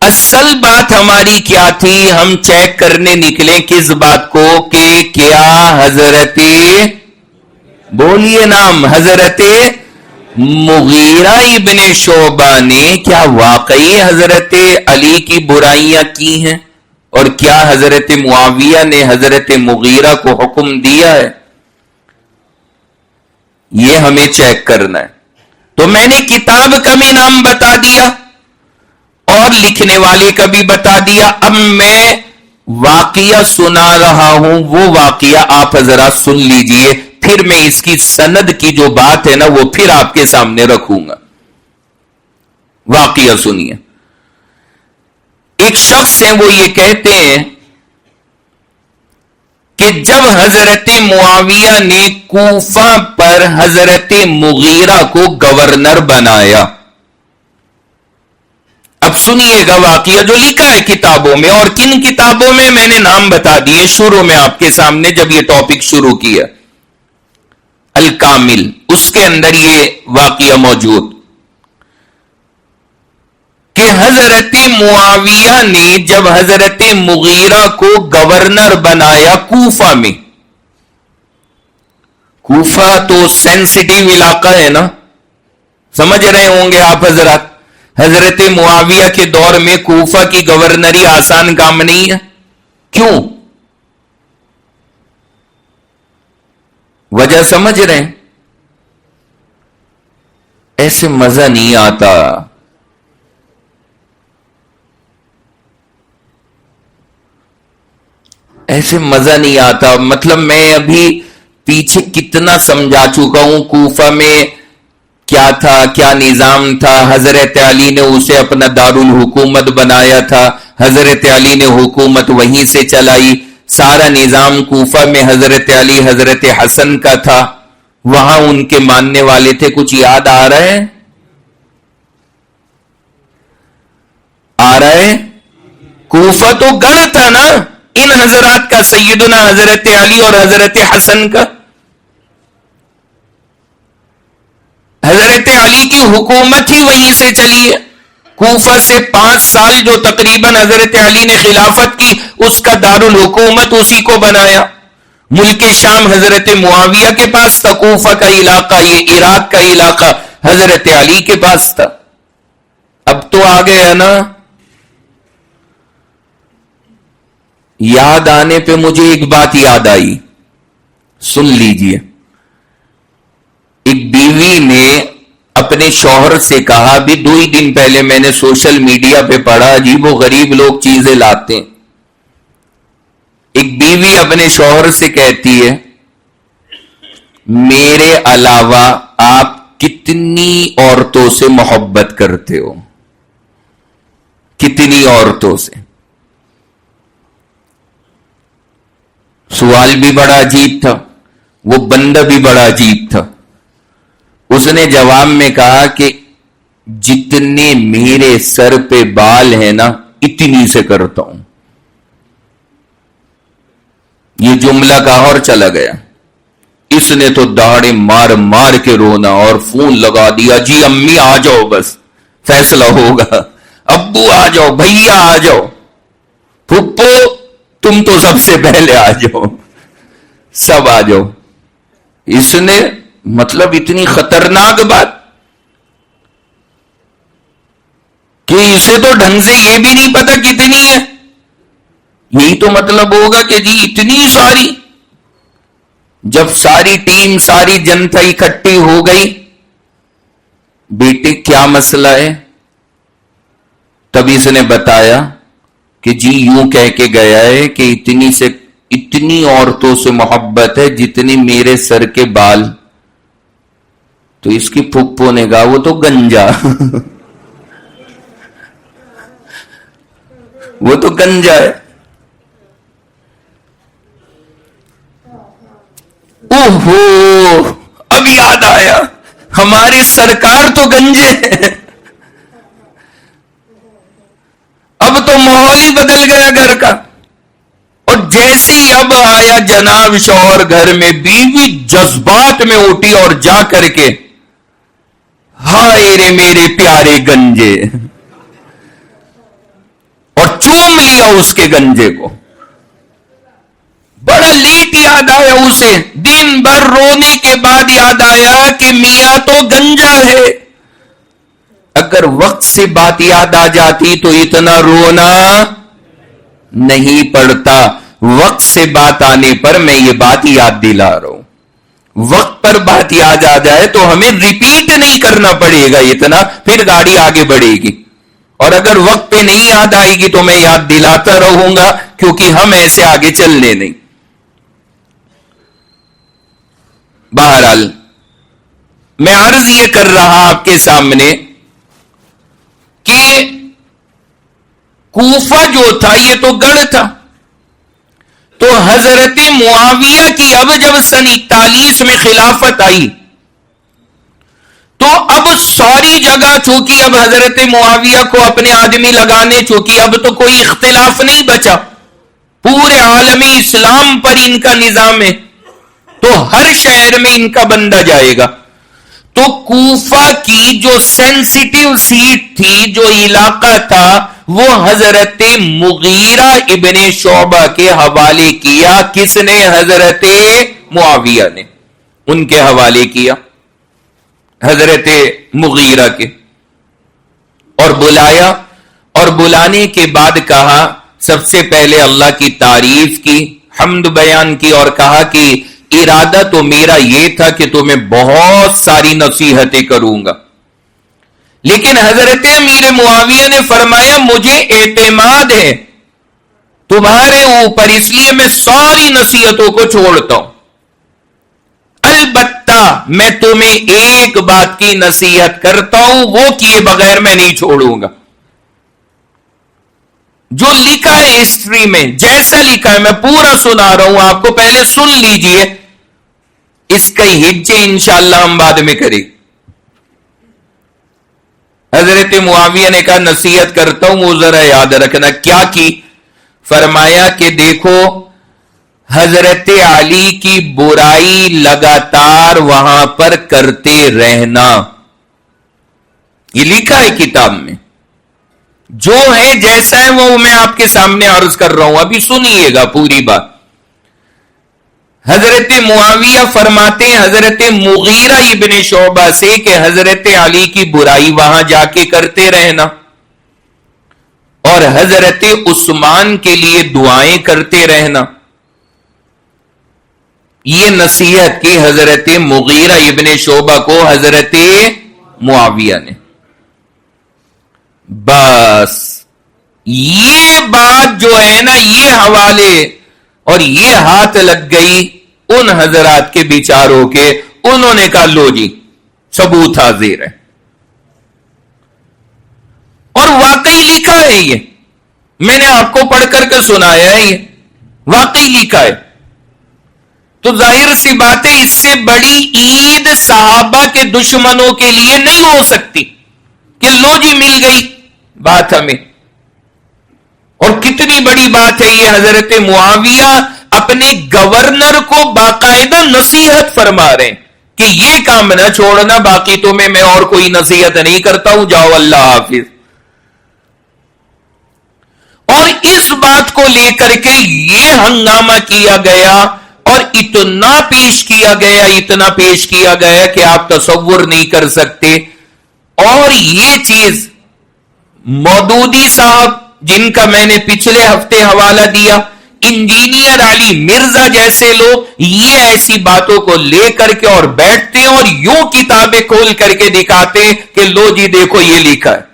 اصل بات ہماری کیا تھی، ہم چیک کرنے نکلے کس بات کو کہ کیا حضرت، بولیے نام، حضرت مغیرہ ابن شعبہ نے کیا واقعی حضرت علی کی برائیاں کی ہیں، اور کیا حضرت معاویہ نے حضرت مغیرہ کو حکم دیا ہے. یہ ہمیں چیک کرنا ہے. تو میں نے کتاب کا بھی نام بتا دیا اور لکھنے والے کا بھی بتا دیا. اب میں واقعہ سنا رہا ہوں، وہ واقعہ آپ حضرات سن لیجئے، پھر میں اس کی سند کی جو بات ہے نا وہ پھر آپ کے سامنے رکھوں گا. واقعہ سنیے. ایک شخص ہیں، وہ یہ کہتے ہیں کہ جب حضرت معاویہ نے کوفہ پر حضرت مغیرہ کو گورنر بنایا. اب سنیے گا واقعہ جو لکھا ہے کتابوں میں، اور کن کتابوں میں نے نام بتا دیے شروع میں آپ کے سامنے جب یہ ٹاپک شروع کیا. الکامل، اس کے اندر یہ واقعہ موجود کہ حضرت معاویہ نے جب حضرت مغیرہ کو گورنر بنایا کوفہ میں. کوفہ تو سینسٹیو علاقہ ہے نا، سمجھ رہے ہوں گے آپ حضرات. حضرت معاویہ کے دور میں کوفہ کی گورنری آسان کام نہیں ہے. کیوں؟ وجہ سمجھ رہے ہیں؟ ایسے مزہ نہیں آتا. ایسے مزہ نہیں آتا. مطلب میں ابھی پیچھے کتنا سمجھا چکا ہوں. کوفہ میں کیا تھا، کیا نظام تھا. حضرت علی نے اسے اپنا دارالحکومت بنایا تھا، حضرت علی نے حکومت وہیں سے چلائی. سارا نظام کوفہ میں حضرت علی، حضرت حسن کا تھا، وہاں ان کے ماننے والے تھے. کچھ یاد آ رہا ہے؟ آ رہا ہے؟ کوفہ تو گڑھ تھا نا ان حضرات کا، سیدنا حضرت علی اور حضرت حسن کا. حضرت علی کی حکومت ہی وہیں سے چلی ہے. کوفہ سے 5 سال جو تقریباً حضرت علی نے خلافت کی، اس کا دارالحکومت اسی کو بنایا. ملک شام حضرت معاویہ کے پاس تھا، کوفہ کا علاقہ، یہ عراق کا علاقہ حضرت علی کے پاس تھا. اب تو آ گیا نا. یاد آنے پہ مجھے ایک بات یاد آئی، سن لیجئے۔ ایک بیوی نے اپنے شوہر سے کہا، بھی 2 ہی دن پہلے میں نے سوشل میڈیا پہ پڑھا، عجیب و غریب لوگ چیزیں لاتے ہیں۔ ایک بیوی اپنے شوہر سے کہتی ہے، میرے علاوہ آپ کتنی عورتوں سے محبت کرتے ہو؟ کتنی عورتوں سے؟ سوال بھی بڑا عجیب تھا، وہ بندہ بھی بڑا عجیب تھا۔ اس نے جواب میں کہا کہ جتنے میرے سر پہ بال ہیں نا، اتنی سے کرتا ہوں۔ یہ جملہ کہا اور چلا گیا۔ اس نے تو داڑھی مار مار کے رونا اور فون لگا دیا، جی امی آ جاؤ، بس فیصلہ ہوگا، ابو آ جاؤ، بھیا آ جاؤ، پھپھو تم تو سب سے پہلے آ جاؤ، سب آ جاؤ۔ اس نے مطلب اتنی خطرناک بات کہ اسے تو ڈھنگ سے یہ بھی نہیں پتا کتنی ہے۔ یہی تو مطلب ہوگا کہ جی اتنی ساری۔ جب ساری ٹیم، ساری جنتا اکٹھی ہو گئی، بیٹے کیا مسئلہ ہے؟ تب اس نے بتایا کہ جی یوں کہہ کے گیا ہے کہ اتنی عورتوں سے محبت ہے جتنی میرے سر کے بال۔ تو اس کی پھپھو نے کہا، وہ تو گنجا وہ تو گنجا ہے۔ اوہو، اب یاد آیا، ہمارے سرکار تو گنجے ہیں۔ اب تو ماحول ہی بدل گیا گھر کا۔ اور جیسے ہی اب آیا جناب شوہر گھر میں، بیوی جذبات میں اٹھی اور جا کر کے، ہائے رے میرے پیارے گنجے، اور چوم لیا اس کے گنجے کو۔ بڑا لیٹ یاد آیا اسے، دن بھر رونے کے بعد یاد آیا کہ میاں تو گنجا ہے۔ اگر وقت سے بات یاد آ جاتی تو اتنا رونا نہیں پڑتا۔ وقت سے بات آنے پر میں یہ بات یاد دلا رہا ہوں، وقت پر بات یاد آ جائے تو ہمیں ریپیٹ نہیں کرنا پڑے گا اتنا، پھر گاڑی آگے بڑھے گی۔ اور اگر وقت پہ نہیں یاد آئے گی تو میں یاد دلاتا رہوں گا، کیونکہ ہم ایسے آگے چلنے نہیں۔ بہرحال میں عرض یہ کر رہا آپ کے سامنے کہ کوفہ جو تھا یہ تو گڑھ تھا، تو حضرت معاویہ کی اب جب سن 41 میں خلافت آئی تو اب ساری جگہ، چونکہ اب حضرت معاویہ کو اپنے آدمی لگانے، چونکہ اب تو کوئی اختلاف نہیں بچا، پورے عالم اسلام پر ان کا نظام ہے، تو ہر شہر میں ان کا بندہ جائے گا۔ تو کوفہ کی جو سینسیٹیو سیٹ تھی، جو علاقہ تھا، وہ حضرت مغیرہ ابن شعبہ کے حوالے کیا۔ کس نے؟ حضرت معاویہ نے ان کے حوالے کیا، حضرت مغیرہ کے، اور بلایا، اور بلانے کے بعد کہا، سب سے پہلے اللہ کی تعریف کی، حمد بیان کی، اور کہا کہ ارادہ تو میرا یہ تھا کہ تمہیں بہت ساری نصیحتیں کروں گا، لیکن حضرت امیر معاویہ نے فرمایا مجھے اعتماد ہے تمہارے اوپر، اس لیے میں ساری نصیحتوں کو چھوڑتا ہوں، البتہ میں تمہیں ایک بات کی نصیحت کرتا ہوں، وہ کیے بغیر میں نہیں چھوڑوں گا۔ جو لکھا ہے ہسٹری میں، جیسا لکھا ہے، میں پورا سنا رہا ہوں آپ کو، پہلے سن لیجئے، اس کا ہجے انشاءاللہ ہم بعد میں کریں۔ حضرت معاویہ نے کہا نصیحت کرتا ہوں، وہ ذرا یاد رکھنا۔ کیا کی؟ فرمایا کہ دیکھو، حضرت علی کی برائی لگاتار وہاں پر کرتے رہنا، یہ لکھا ہے کتاب میں، جو ہے جیسا ہے وہ میں آپ کے سامنے عرض کر رہا ہوں، ابھی سنیے گا پوری بات۔ حضرت معاویہ فرماتے ہیں حضرت مغیرہ ابن شعبہ سے کہ حضرت علی کی برائی وہاں جا کے کرتے رہنا، اور اور حضرت عثمان کے لیے دعائیں کرتے رہنا. یہ نصیحت کی حضرت مغیرہ ابن شعبہ کو حضرت معاویہ نے. بس یہ بات جو ہے نا، یہ حوالے اور یہ ہاتھ لگ گئی ان حضرات کے بیچاروں کے. انہوں نے کہا لو جی ثبوت حاضر ہے. اور واقعی لکھا ہے، یہ میں نے آپ کو پڑھ کر کے سنایا ہے، یہ واقعی لکھا ہے. تو ظاہر سی بات ہے اس سے بڑی عید صحابہ کے دشمنوں کے لیے نہیں ہو سکتی کہ لو جی مل گئی بات ہمیں. اور کتنی بڑی بات ہے یہ، حضرت معاویہ اپنے گورنر کو باقاعدہ نصیحت فرما رہے ہیں کہ یہ کام نہ چھوڑنا، باقی تمہیں میں اور کوئی نصیحت نہیں کرتا ہوں، جاؤ اللہ حافظ. اور اس بات کو لے کر کے یہ ہنگامہ کیا گیا اور اتنا پیش کیا گیا کہ آپ تصور نہیں کر سکتے. اور یہ چیز مودودی صاحب، جن کا میں نے پچھلے ہفتے حوالہ دیا، انجینئر علی مرزا جیسے لوگ یہ ایسی باتوں کو لے کر کے اور بیٹھتے ہیں اور یوں کتابیں کھول کر کے دکھاتے ہیں کہ لو جی دیکھو یہ لکھا ہے.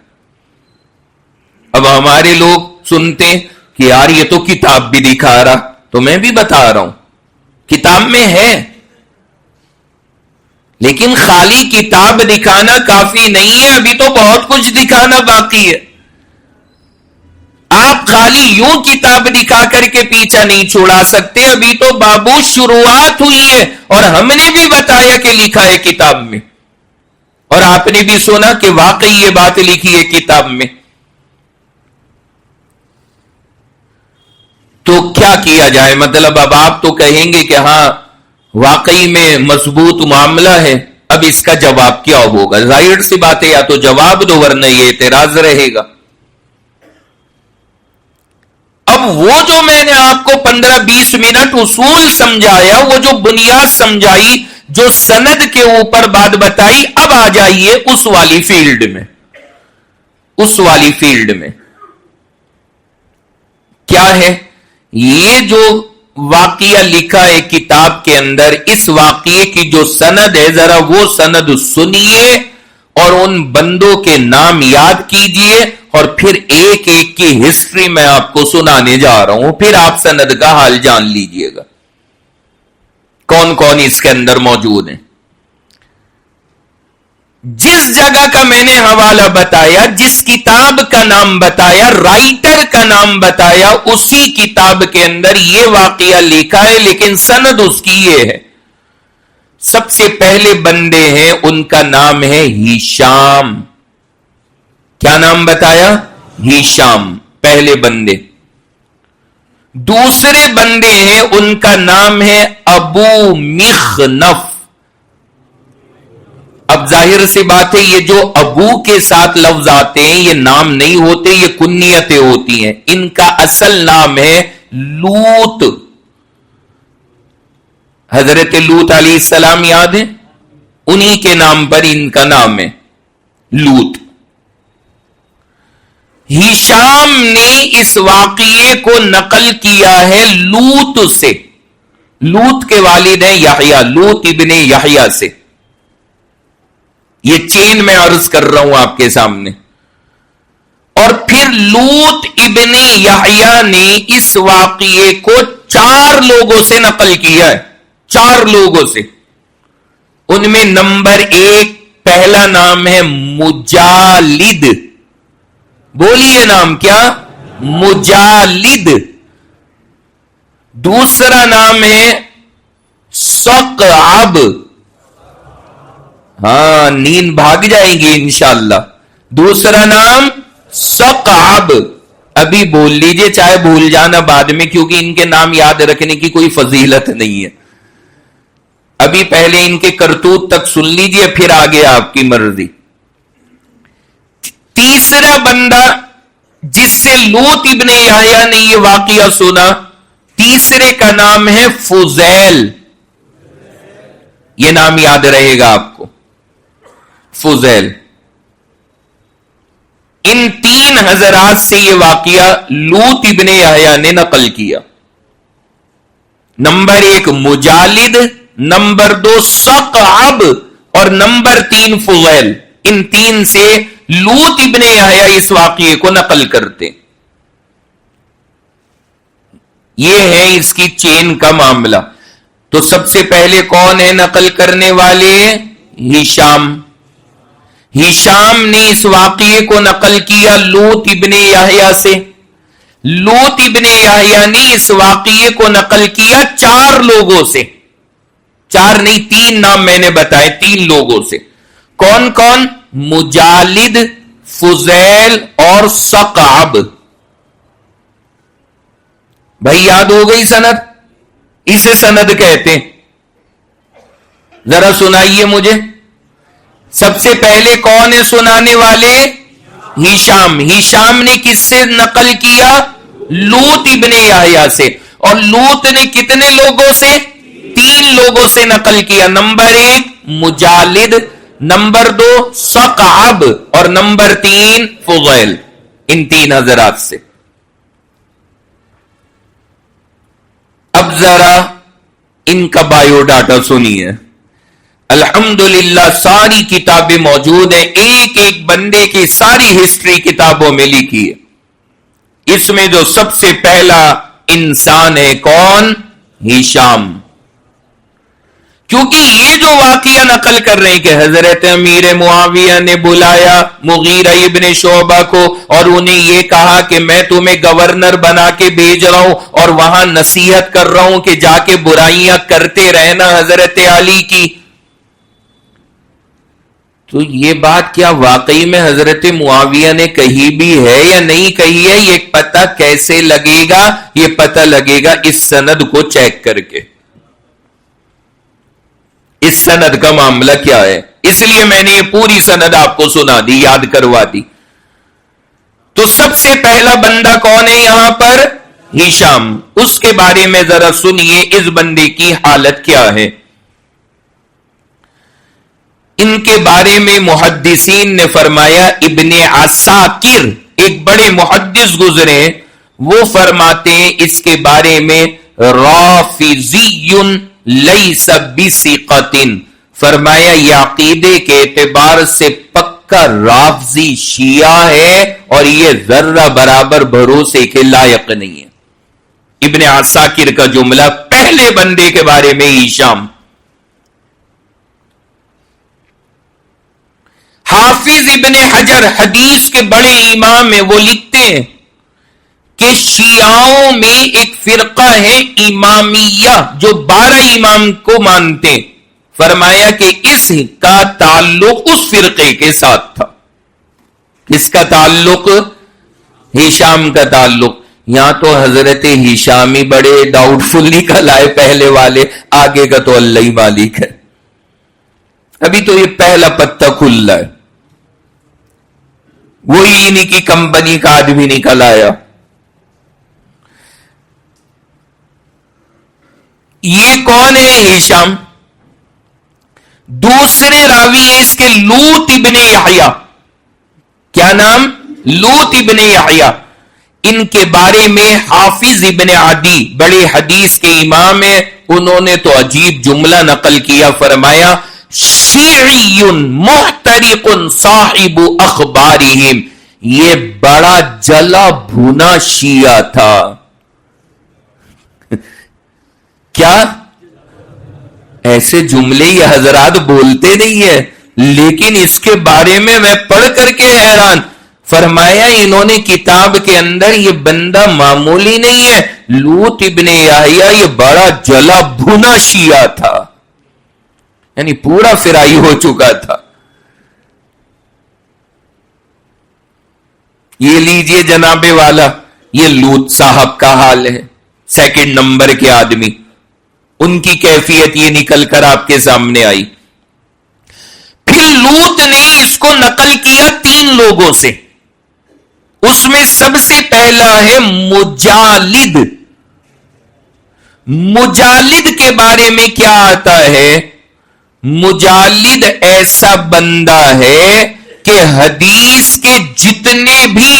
اب ہمارے لوگ سنتے ہیں کہ یار یہ تو کتاب بھی دکھا رہا، تو میں بھی بتا رہا ہوں کتاب میں ہے، لیکن خالی کتاب دکھانا کافی نہیں ہے، ابھی تو بہت کچھ دکھانا باقی ہے. آپ خالی یوں کتاب دکھا کر کے پیچھا نہیں چھوڑا سکتے، ابھی تو بابو شروعات ہوئی ہے. اور ہم نے بھی بتایا کہ لکھا ہے کتاب میں، اور آپ نے بھی سنا کہ واقعی یہ بات لکھی ہے کتاب میں. تو کیا کیا جائے؟ مطلب اب آپ تو کہیں گے کہ ہاں واقعی میں مضبوط معاملہ ہے، اب اس کا جواب کیا ہوگا؟ ظاہر سی بات ہے یا تو جواب دو ورنہ یہ اعتراض رہے گا. اب وہ جو میں نے آپ کو 15-20 منٹ اصول سمجھایا، وہ جو بنیاد سمجھائی، جو سند کے اوپر بات بتائی، اب آ جائیے اس والی فیلڈ میں. کیا ہے یہ جو واقعہ لکھا ہے کتاب کے اندر؟ اس واقعے کی جو سند ہے ذرا وہ سند سنیے اور ان بندوں کے نام یاد کیجئے، اور پھر ایک ایک کی ہسٹری میں آپ کو سنانے جا رہا ہوں، پھر آپ سند کا حال جان لیجئے گا کون کون اس کے اندر موجود ہیں. جس جگہ کا میں نے حوالہ بتایا، جس کتاب کا نام بتایا، رائٹر کا نام بتایا، اسی کتاب کے اندر یہ واقعہ لکھا ہے، لیکن سند اس کی یہ ہے. سب سے پہلے بندے ہیں، ان کا نام ہے ہشام. کیا نام بتایا؟ ہشام، پہلے بندے. دوسرے بندے ہیں، ان کا نام ہے ابو مخنف. اب ظاہر سی بات ہے یہ جو ابو کے ساتھ لفظ آتے ہیں یہ نام نہیں ہوتے، یہ کنیتیں ہوتی ہیں. ان کا اصل نام ہے لوط. حضرت لوط علیہ السلام یاد ہے؟ انہی کے نام پر ان کا نام ہے لوط. ہشام نے اس واقعے کو نقل کیا ہے لوط سے. لوط کے والد ہیں یحییٰ، لوط ابن یحییٰ سے. یہ چین میں عرض کر رہا ہوں آپ کے سامنے. اور پھر لوط ابن یحییٰ نے اس واقعے کو 4 لوگوں سے نقل کیا ہے، 4 لوگوں سے. ان میں نمبر 1 پہلا نام ہے مجالد. بولیے نام کیا؟ مجالد. دوسرا نام ہے ثقعب. ہاں نیند بھاگ جائے گی انشاءاللہ. دوسرا نام ثقعب. ابھی بول لیجئے، چاہے بھول جانا بعد میں، کیونکہ ان کے نام یاد رکھنے کی کوئی فضیلت نہیں ہے. ابھی پہلے ان کے کرتوت تک سن لیجئے، پھر آگے آپ کی مرضی. تیسرا بندہ جس سے لوط ابن یحییٰ نے یہ واقعہ سنا، تیسرے کا نام ہے فضیل. یہ نام یاد رہے گا آپ کو، فضیل. ان تین حضرات سے یہ واقعہ لوط ابن یحییٰ نے نقل کیا. نمبر 1 مجالد، نمبر 2 ثقعب، اور نمبر 3 فضیل. ان تین سے لوط ابن یحییٰ اس واقعے کو نقل کرتے. یہ ہے اس کی چین کا معاملہ. تو سب سے پہلے کون ہے نقل کرنے والے؟ ہشام. ہشام نے اس واقعے کو نقل کیا لوط ابن یحییٰ سے. لوط ابن یحییٰ نے اس واقعے کو نقل کیا 4 لوگوں سے. 4 نہیں 3 نام میں نے بتائے، 3 لوگوں سے. کون کون؟ مجالد، فضیل اور ثقعب. بھائی یاد ہو گئی سند؟ اسے سند کہتے ہیں. ذرا سنائیے مجھے. سب سے پہلے کون ہے سنانے والے؟ ہشام. ہشام نے کس سے نقل کیا؟ لوط ابن یحییٰ سے. اور لوط نے کتنے لوگوں سے؟ 3 لوگوں سے نقل کیا. نمبر 1 مجالد، نمبر 2 ثقعب، اور نمبر 3 فضیل. ان 3 حضرات سے. اب ذرا ان کا بایو ڈاٹا سنیے. الحمدللہ ساری کتابیں موجود ہیں، ایک ایک بندے کی ساری ہسٹری کتابوں میں لکھی ہے. اس میں جو سب سے پہلا انسان ہے کون؟ ہشام. کیونکہ یہ جو واقعہ نقل کر رہے ہیں کہ حضرت امیر معاویہ نے بلایا مغیرہ ابن شعبہ کو اور انہیں یہ کہا کہ میں تمہیں گورنر بنا کے بھیج رہا ہوں اور وہاں نصیحت کر رہا ہوں کہ جا کے برائیاں کرتے رہنا حضرت علی کی. تو یہ بات کیا واقعی میں حضرت معاویہ نے کہی بھی ہے یا نہیں کہی ہے؟ یہ پتہ کیسے لگے گا؟ یہ پتہ لگے گا اس سند کو چیک کر کے. اس سند کا معاملہ کیا ہے؟ اس لیے میں نے یہ پوری سند آپ کو سنا دی، یاد کروا دی. تو سب سے پہلا بندہ کون ہے یہاں پر؟ ہشام. اس کے بارے میں ذرا سنیے اس بندے کی حالت کیا ہے. ان کے بارے میں محدثین نے فرمایا، ابن عساکر ایک بڑے محدث گزرے، وہ فرماتے ہیں اس کے بارے میں رافضی لیس بثقۃ. فرمایا یہ عقیدے کے اعتبار سے پکا رافضی شیعہ ہے اور یہ ذرہ برابر بھروسے کے لائق نہیں ہے. ابن عساکر کا جملہ. پہلے بندے کے بارے میں ہشام. حافظ ابن حجر حدیث کے بڑے امام ہیں، وہ لکھتے ہیں کہ شیعوں میں ایک فرقہ ہے امامیہ جو 12 امام کو مانتے. فرمایا کہ اس کا تعلق اس فرقے کے ساتھ تھا. کس کا تعلق؟ ہشام کا تعلق. یہاں تو حضرت ہشام ہی بڑے ڈاؤٹ فل نکل آئے پہلے والے، آگے کا تو اللہ ہی مالک ہے. ابھی تو یہ پہلا پتہ کھل رہا ہے. وہی انہی کی کمپنی کا آدمی نکل آیا. یہ کون ہے ہشام؟ دوسرے راوی ہیں اس کے لوط ابن یحییٰ. کیا نام؟ لوط ابن یحییٰ. ان کے بارے میں حافظ ابن عدی بڑے حدیث کے امام ہیں، انہوں نے تو عجیب جملہ نقل کیا. فرمایا شیعی محترق صاحب اخبارہم. یہ بڑا جلا بھونا شیعہ تھا. کیا ایسے جملے یہ حضرات بولتے نہیں ہیں، لیکن اس کے بارے میں پڑھ کر کے حیران. فرمایا انہوں نے کتاب کے اندر یہ بندہ معمولی نہیں ہے، لوط ابن یحییٰ یہ بڑا جلا بھونا شیعہ تھا، یعنی پورا فرائی ہو چکا تھا. یہ لیجئے جناب والا، یہ لوط صاحب کا حال ہے، سیکنڈ نمبر کے آدمی. ان کی کیفیت یہ نکل کر آپ کے سامنے آئی. پھر لوط نے اس کو نقل کیا 3 لوگوں سے. اس میں سب سے پہلا ہے مجالد. مجالد کے بارے میں کیا آتا ہے؟ مجالد ایسا بندہ ہے کہ حدیث کے جتنے بھی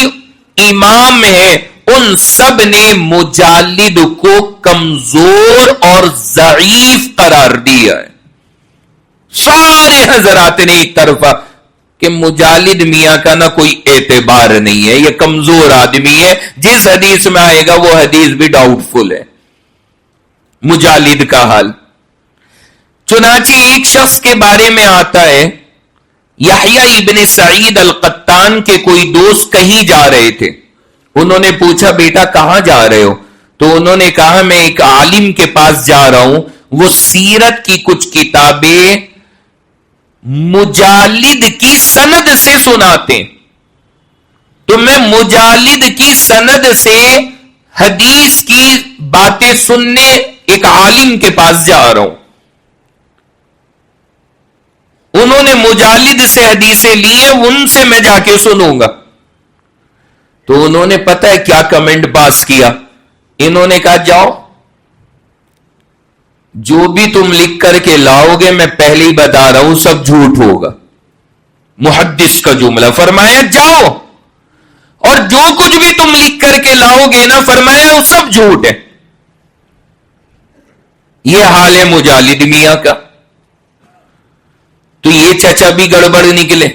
امام ہیں ان سب نے مجالد کو کمزور اور ضعیف قرار دیا ہے. سارے حضرات نے ایک طرفہ کہ مجالد میاں کا نہ کوئی اعتبار نہیں ہے, یہ کمزور آدمی ہے, جس حدیث میں آئے گا وہ حدیث بھی ڈاؤٹ فل ہے. مجالد کا حال. چنانچہ ایک شخص کے بارے میں آتا ہے, یحییٰ ابن سعید القطان کے کوئی دوست کہیں جا رہے تھے. انہوں نے پوچھا بیٹا کہاں جا رہے ہو؟ تو انہوں نے کہا میں ایک عالم کے پاس جا رہا ہوں, وہ سیرت کی کچھ کتابیں مجالد کی سند سے سناتے, تو میں مجالد کی سند سے حدیث کی باتیں سننے ایک عالم کے پاس جا رہا ہوں. انہوں نے مجالد سے حدیثیں لی ہیں, ان سے میں جا کے سنوں گا. تو انہوں نے پتہ ہے کیا کمنٹ پاس کیا؟ انہوں نے کہا جاؤ, جو بھی تم لکھ کر کے لاؤ گے میں پہلے ہی بتا رہا ہوں سب جھوٹ ہوگا. محدث کا جملہ. فرمایا جاؤ اور جو کچھ بھی تم لکھ کر کے لاؤ گے نا, فرمایا وہ سب جھوٹ ہے. یہ حال ہے مجالد میاں کا. تو یہ چچا بھی گڑبڑ نکلے.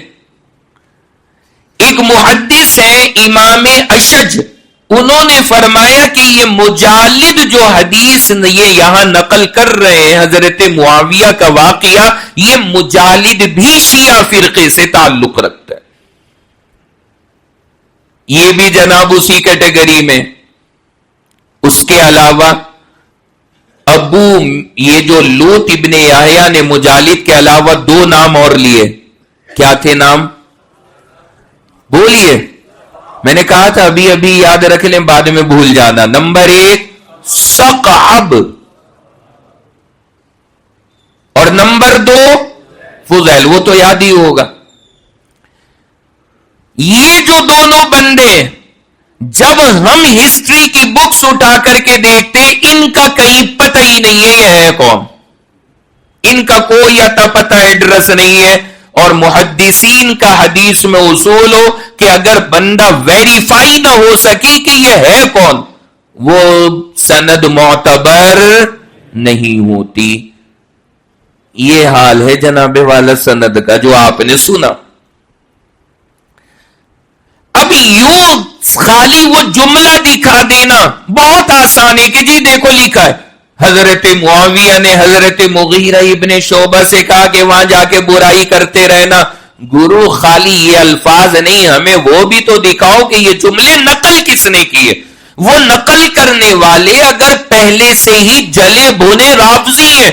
ایک محدث ہیں امام اشج, انہوں نے فرمایا کہ یہ مجالد جو حدیث یہ یہاں نقل کر رہے ہیں حضرت معاویہ کا واقعہ, یہ مجالد بھی شیعہ فرقے سے تعلق رکھتا ہے. یہ بھی جناب اسی کیٹیگری میں. اس کے علاوہ ابو یہ جو لوط ابن یحییٰ نے مجالد کے علاوہ 2 نام اور لیے. کیا تھے نام؟ بولیے. میں نے کہا تھا ابھی ابھی یاد رکھ لیں, بعد میں بھول جانا. نمبر 1 ثقعب, اور نمبر 2 فضیل. وہ تو یاد ہی ہوگا. یہ جو دونوں بندے جب ہم ہسٹری کی بکس اٹھا کر کے دیکھتے ان کا کہیں پتہ ہی نہیں ہے یہ ہے کون. ان کا کوئی اتا پتہ ایڈریس نہیں ہے. اور محدثین کا حدیث میں اصول ہو کہ اگر بندہ ویریفائی نہ ہو سکی کہ یہ ہے کون, وہ سند معتبر نہیں ہوتی. یہ حال ہے جناب والا سند کا جو آپ نے سنا. اب یوں خالی وہ جملہ دکھا دینا بہت آسان ہے کہ جی دیکھو لکھا ہے حضرت معاویہ نے حضرت مغیرہ ابن شعبہ سے کہا کہ وہاں جا کے برائی کرتے رہنا. گرو خالی یہ الفاظ نہیں, ہمیں وہ بھی تو دکھاؤ کہ یہ جملے نقل کس نے کیے. وہ نقل کرنے والے اگر پہلے سے ہی جلے بھونے رافضی ہیں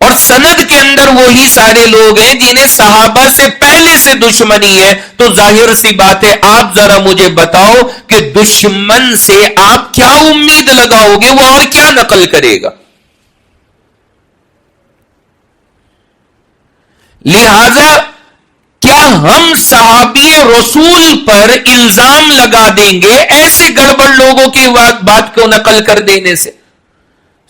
اور سند کے اندر وہی سارے لوگ ہیں جنہیں صحابہ سے پہلے سے دشمنی ہے, تو ظاہر سی بات ہے آپ ذرا مجھے بتاؤ کہ دشمن سے آپ کیا امید لگاؤ گے, وہ اور کیا نقل کرے گا. لہذا کیا ہم صحابی رسول پر الزام لگا دیں گے ایسے گڑبڑ لوگوں کی بات کو نقل کر دینے سے؟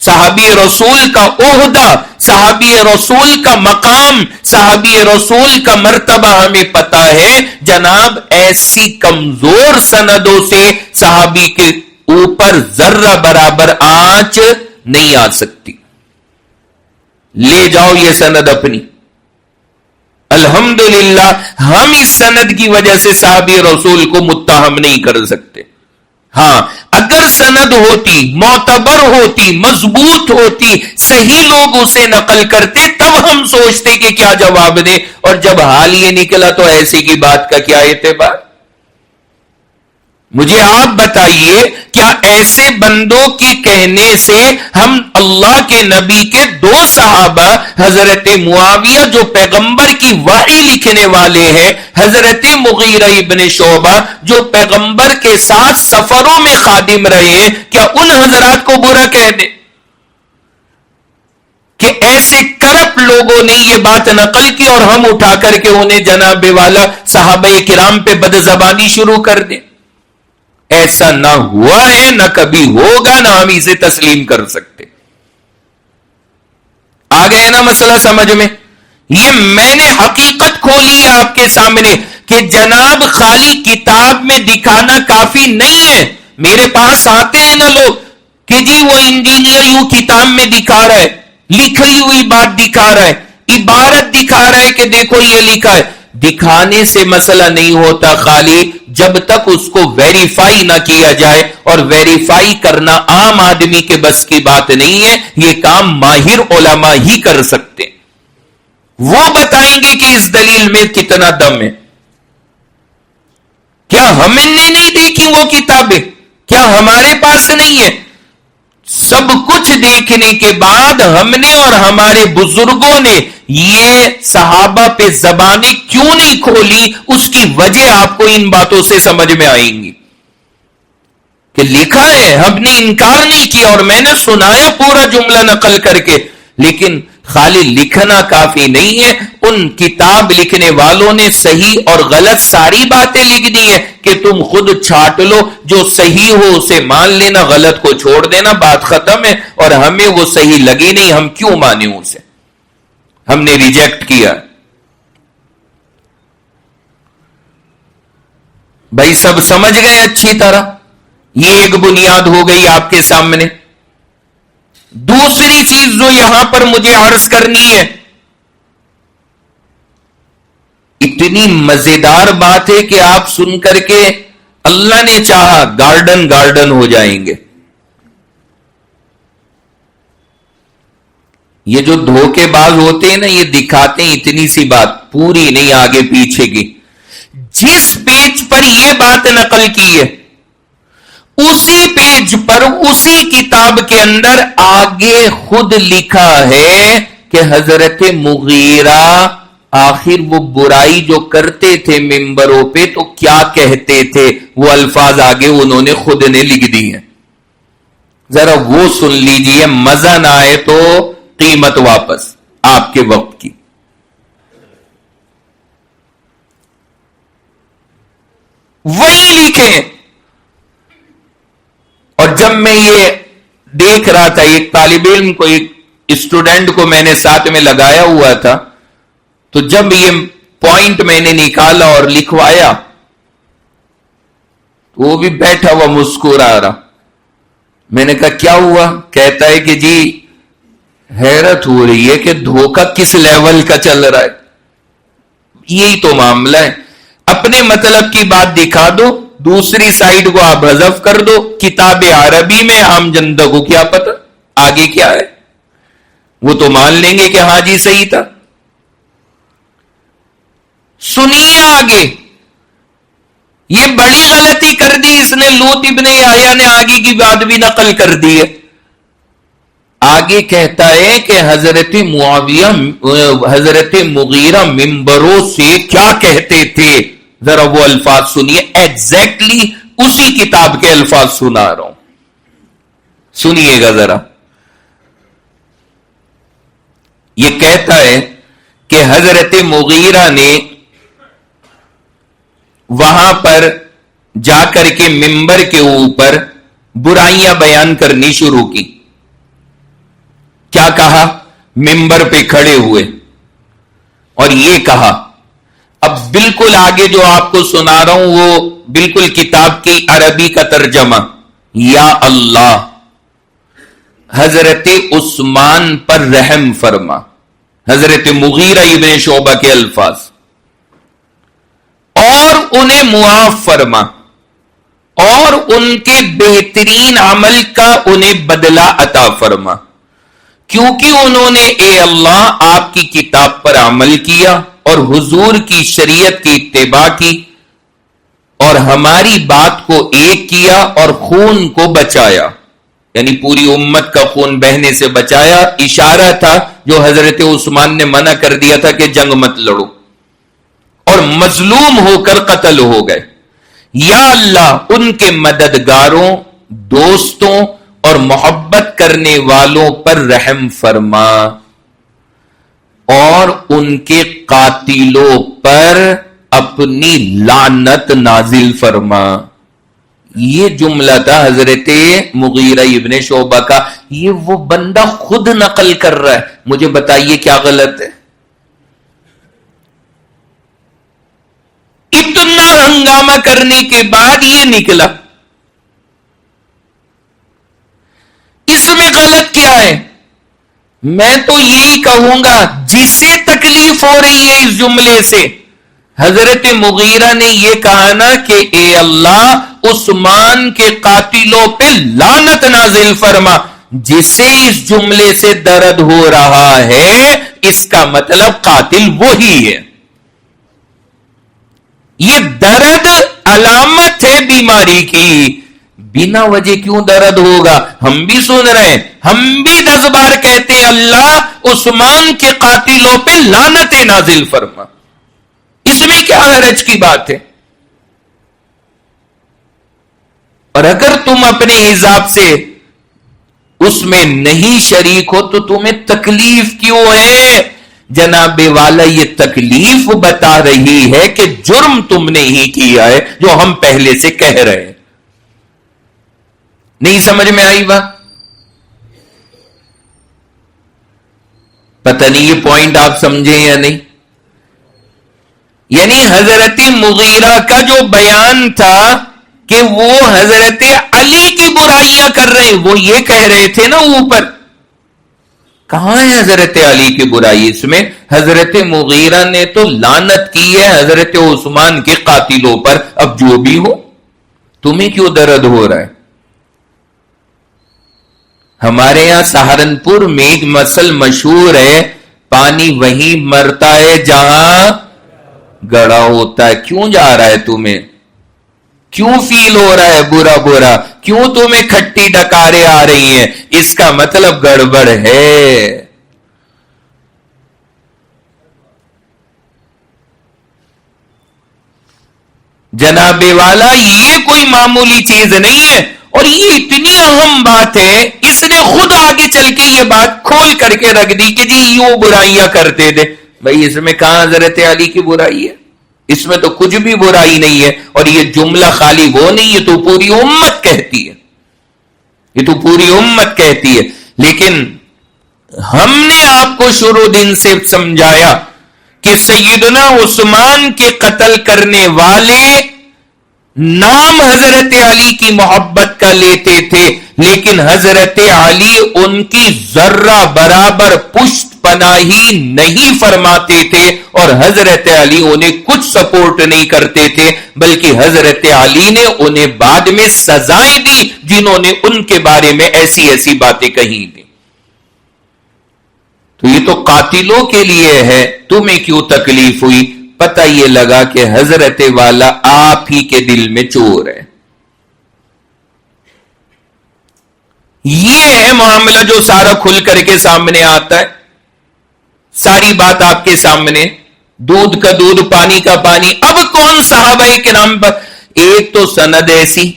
صحابی رسول کا عہدہ, صحابی رسول کا مقام, صحابی رسول کا مرتبہ ہمیں پتا ہے جناب. ایسی کمزور سندوں سے صحابی کے اوپر ذرہ برابر آنچ نہیں آ سکتی. لے جاؤ یہ سند اپنی. الحمدللہ ہم اس سند کی وجہ سے صحابی رسول کو متہم نہیں کر سکتے. ہاں اگر سند ہوتی, معتبر ہوتی, مضبوط ہوتی, صحیح لوگ اسے نقل کرتے, تب ہم سوچتے کہ کیا جواب دیں. اور جب حال یہ نکلا تو ایسی کی بات کا کیا اعتبار. مجھے آپ بتائیے کیا ایسے بندوں کے کہنے سے ہم اللہ کے نبی کے 2 صحابہ حضرت معاویہ جو پیغمبر کی وحی لکھنے والے ہیں, حضرت مغیرہ ابن شعبہ جو پیغمبر کے ساتھ سفروں میں خادم رہے ہیں, کیا ان حضرات کو برا کہہ دیں کہ ایسے کرپٹ لوگوں نے یہ بات نقل کی اور ہم اٹھا کر کے انہیں جناب والا صحابہ کرام پہ بد زبانی شروع کر دیں؟ ایسا نہ ہوا ہے, نہ کبھی ہوگا, نہ ہم اسے تسلیم کر سکتے. آ گئے نا مسئلہ سمجھ میں یہ میں نے حقیقت کھولی ہے آپ کے سامنے کہ جناب خالی کتاب میں دکھانا کافی نہیں ہے. میرے پاس آتے ہیں نا لوگ کہ جی وہ انجینئر یوں کتاب میں دکھا رہا ہے, لکھی ہوئی بات دکھا رہا ہے, عبارت دکھا رہا ہے کہ دیکھو یہ لکھا ہے. دکھانے سے مسئلہ نہیں ہوتا خالی جب تک اس کو ویریفائی نہ کیا جائے, اور ویریفائی کرنا عام آدمی کے بس کی بات نہیں ہے, یہ کام ماہر علماء ہی کر سکتے. وہ بتائیں گے کہ اس دلیل میں کتنا دم ہے. کیا ہم نے نہیں دیکھی وہ کتابیں؟ کیا ہمارے پاس نہیں ہے؟ سب کچھ دیکھنے کے بعد ہم نے اور ہمارے بزرگوں نے یہ صحابہ پہ زبانیں کیوں نہیں کھولی, اس کی وجہ آپ کو ان باتوں سے سمجھ میں آئیں گی. کہ لکھا ہے, ہم نے انکار نہیں کیا, اور میں نے سنایا پورا جملہ نقل کر کے, لیکن خالی لکھنا کافی نہیں ہے. ان کتاب لکھنے والوں نے صحیح اور غلط ساری باتیں لکھ دی ہیں کہ تم خود چھانٹ لو, جو صحیح ہو اسے مان لینا, غلط کو چھوڑ دینا, بات ختم ہے. اور ہمیں وہ صحیح لگی نہیں, ہم کیوں مانیں اسے, ہم نے ریجیکٹ کیا. بھائی سب سمجھ گئے اچھی طرح؟ یہ ایک بنیاد ہو گئی آپ کے سامنے. دوسری چیز جو یہاں پر مجھے عرض کرنی ہے, اتنی مزیدار بات ہے کہ آپ سن کر کے اللہ نے چاہا گارڈن ہو جائیں گے. یہ جو دھوکے باز ہوتے ہیں نا, یہ دکھاتے ہیں اتنی سی بات, پوری نہیں آگے پیچھے کی. جس پیج پر یہ بات نقل کی ہے اسی پیج پر اسی کتاب کے اندر آگے خود لکھا ہے کہ حضرت مغیرہ آخر وہ برائی جو کرتے تھے ممبروں پہ تو کیا کہتے تھے, وہ الفاظ آگے انہوں نے خود نے لکھ دی ہیں. ذرا وہ سن لیجئے, مزہ نہ آئے تو قیمت واپس آپ کے وقت کی. وہی لکھے. اور جب میں یہ دیکھ رہا تھا, ایک طالب علم کو, ایک اسٹوڈنٹ کو میں نے ساتھ میں لگایا ہوا تھا, تو جب یہ پوائنٹ میں نے نکالا اور لکھوایا تو وہ بھی بیٹھا ہوا مسکرا رہا. میں نے کہا کیا ہوا؟ کہتا ہے کہ جی حیرت ہو رہی ہے کہ دھوکہ کس لیول کا چل رہا ہے. یہی تو معاملہ ہے, اپنے مطلب کی بات دکھا دو, دوسری سائڈ کو آپ حذف کر دو. کتاب عربی میں عام جنتا کو کیا پتہ آگے کیا ہے, وہ تو مان لیں گے کہ ہاں جی صحیح تھا. سنیے آگے, یہ بڑی غلطی کر دی اس نے, لوط ابن یحییٰ نے آگے کی بات بھی نقل کر دی ہے. آگے کہتا ہے کہ حضرت معاویہ, حضرت مغیرہ ممبروں سے کیا کہتے تھے, ذرا وہ الفاظ سنیے. ایگزیکٹلی اسی کتاب کے الفاظ سنا رہا ہوں, سنیے گا ذرا. یہ کہتا ہے کہ حضرت مغیرہ نے وہاں پر جا کر کے ممبر کے اوپر برائیاں بیان کرنی شروع کی. کیا کہا؟ ممبر پہ کھڑے ہوئے اور یہ کہا, اب بالکل آگے جو آپ کو سنا رہا ہوں وہ بالکل کتاب کی عربی کا ترجمہ. یا اللہ, حضرت عثمان پر رحم فرما. حضرت مغیرہ ابن شعبہ کے الفاظ, اور انہیں معاف فرما, اور ان کے بہترین عمل کا انہیں بدلہ عطا فرما, کیونکہ انہوں نے اے اللہ آپ کی کتاب پر عمل کیا اور حضور کی شریعت کی اتباع کی, اور ہماری بات کو ایک کیا اور خون کو بچایا, یعنی پوری امت کا خون بہنے سے بچایا. اشارہ تھا جو حضرت عثمان نے منع کر دیا تھا کہ جنگ مت لڑو, اور مظلوم ہو کر قتل ہو گئے. یا اللہ ان کے مددگاروں, دوستوں اور محبت کرنے والوں پر رحم فرما, اور ان کے قاتلوں پر اپنی لعنت نازل فرما. یہ جملہ تھا حضرت مغیرہ ابن شعبہ کا. یہ وہ بندہ خود نقل کر رہا ہے, مجھے بتائیے کیا غلط ہے؟ اتنا ہنگامہ کرنے کے بعد یہ نکلا. اس میں غلط کیا ہے؟ میں تو یہی کہوں گا جسے تکلیف ہو رہی ہے اس جملے سے، حضرت مغیرہ نے یہ کہا نا کہ اے اللہ عثمان کے قاتلوں پہ لعنت نازل فرما. جسے اس جملے سے درد ہو رہا ہے اس کا مطلب قاتل وہی ہے. یہ درد علامت ہے بیماری کی. بنا وجہ کیوں درد ہوگا؟ ہم بھی سن رہے ہیں، ہم بھی 10 بار کہتے ہیں اللہ عثمان کے قاتلوں پہ لعنت نازل فرما. اس میں کیا حرج کی بات ہے؟ اور اگر تم اپنے حساب سے اس میں نہیں شریک ہو تو تمہیں تکلیف کیوں ہے؟ جناب والا یہ تکلیف بتا رہی ہے کہ جرم تم نے ہی کیا ہے جو ہم پہلے سے کہہ رہے ہیں. نہیں سمجھ میں آئی بات؟ پتہ نہیں یہ پوائنٹ آپ سمجھیں یا نہیں. یعنی حضرت مغیرہ کا جو بیان تھا کہ وہ حضرت علی کی برائیاں کر رہے ہیں، وہ یہ کہہ رہے تھے نا اوپر. کہاں ہے حضرت علی کی برائی اس میں؟ حضرت مغیرہ نے تو لعنت کی ہے حضرت عثمان کے قاتلوں پر. اب جو بھی ہو، تمہیں کیوں درد ہو رہا ہے؟ ہمارے یہاں سہارنپور میں ایک مسل مشہور ہے، پانی وہیں مرتا ہے جہاں گڑا ہوتا ہے. کیوں جا رہا ہے تمہیں؟ کیوں فیل ہو رہا ہے برا برا؟ کیوں تمہیں کھٹی ڈکاریں آ رہی ہیں؟ اس کا مطلب گڑبڑ ہے. جناب والا یہ کوئی معمولی چیز نہیں ہے، اور یہ اتنی اہم بات ہے اس نے خود آگے چل کے یہ بات کھول کر کے رکھ دی کہ جی یوں برائیاں کرتے تھے. بھائی اس میں کہاں حضرت علی کی برائی ہے؟ اس میں تو کچھ بھی برائی نہیں ہے. اور یہ جملہ خالی وہ نہیں، یہ تو پوری امت کہتی ہے، یہ تو پوری امت کہتی ہے. لیکن ہم نے آپ کو شروع دن سے سمجھایا کہ سیدنا عثمان کے قتل کرنے والے نام حضرت علی کی محبت کا لیتے تھے، لیکن حضرت علی ان کی ذرہ برابر پشت پناہی نہیں فرماتے تھے، اور حضرت علی انہیں کچھ سپورٹ نہیں کرتے تھے، بلکہ حضرت علی نے انہیں بعد میں سزائیں دی جنہوں نے ان کے بارے میں ایسی ایسی باتیں کہی تھیں. تو یہ تو قاتلوں کے لیے ہے، تمہیں کیوں تکلیف ہوئی؟ پتہ یہ لگا کہ حضرت والا آپ ہی کے دل میں چور ہے. یہ ہے معاملہ جو سارا کھل کر کے سامنے آتا ہے. ساری بات آپ کے سامنے، دودھ کا دودھ پانی کا پانی. اب کون صحابہ کے نام پر؟ ایک تو سند ایسی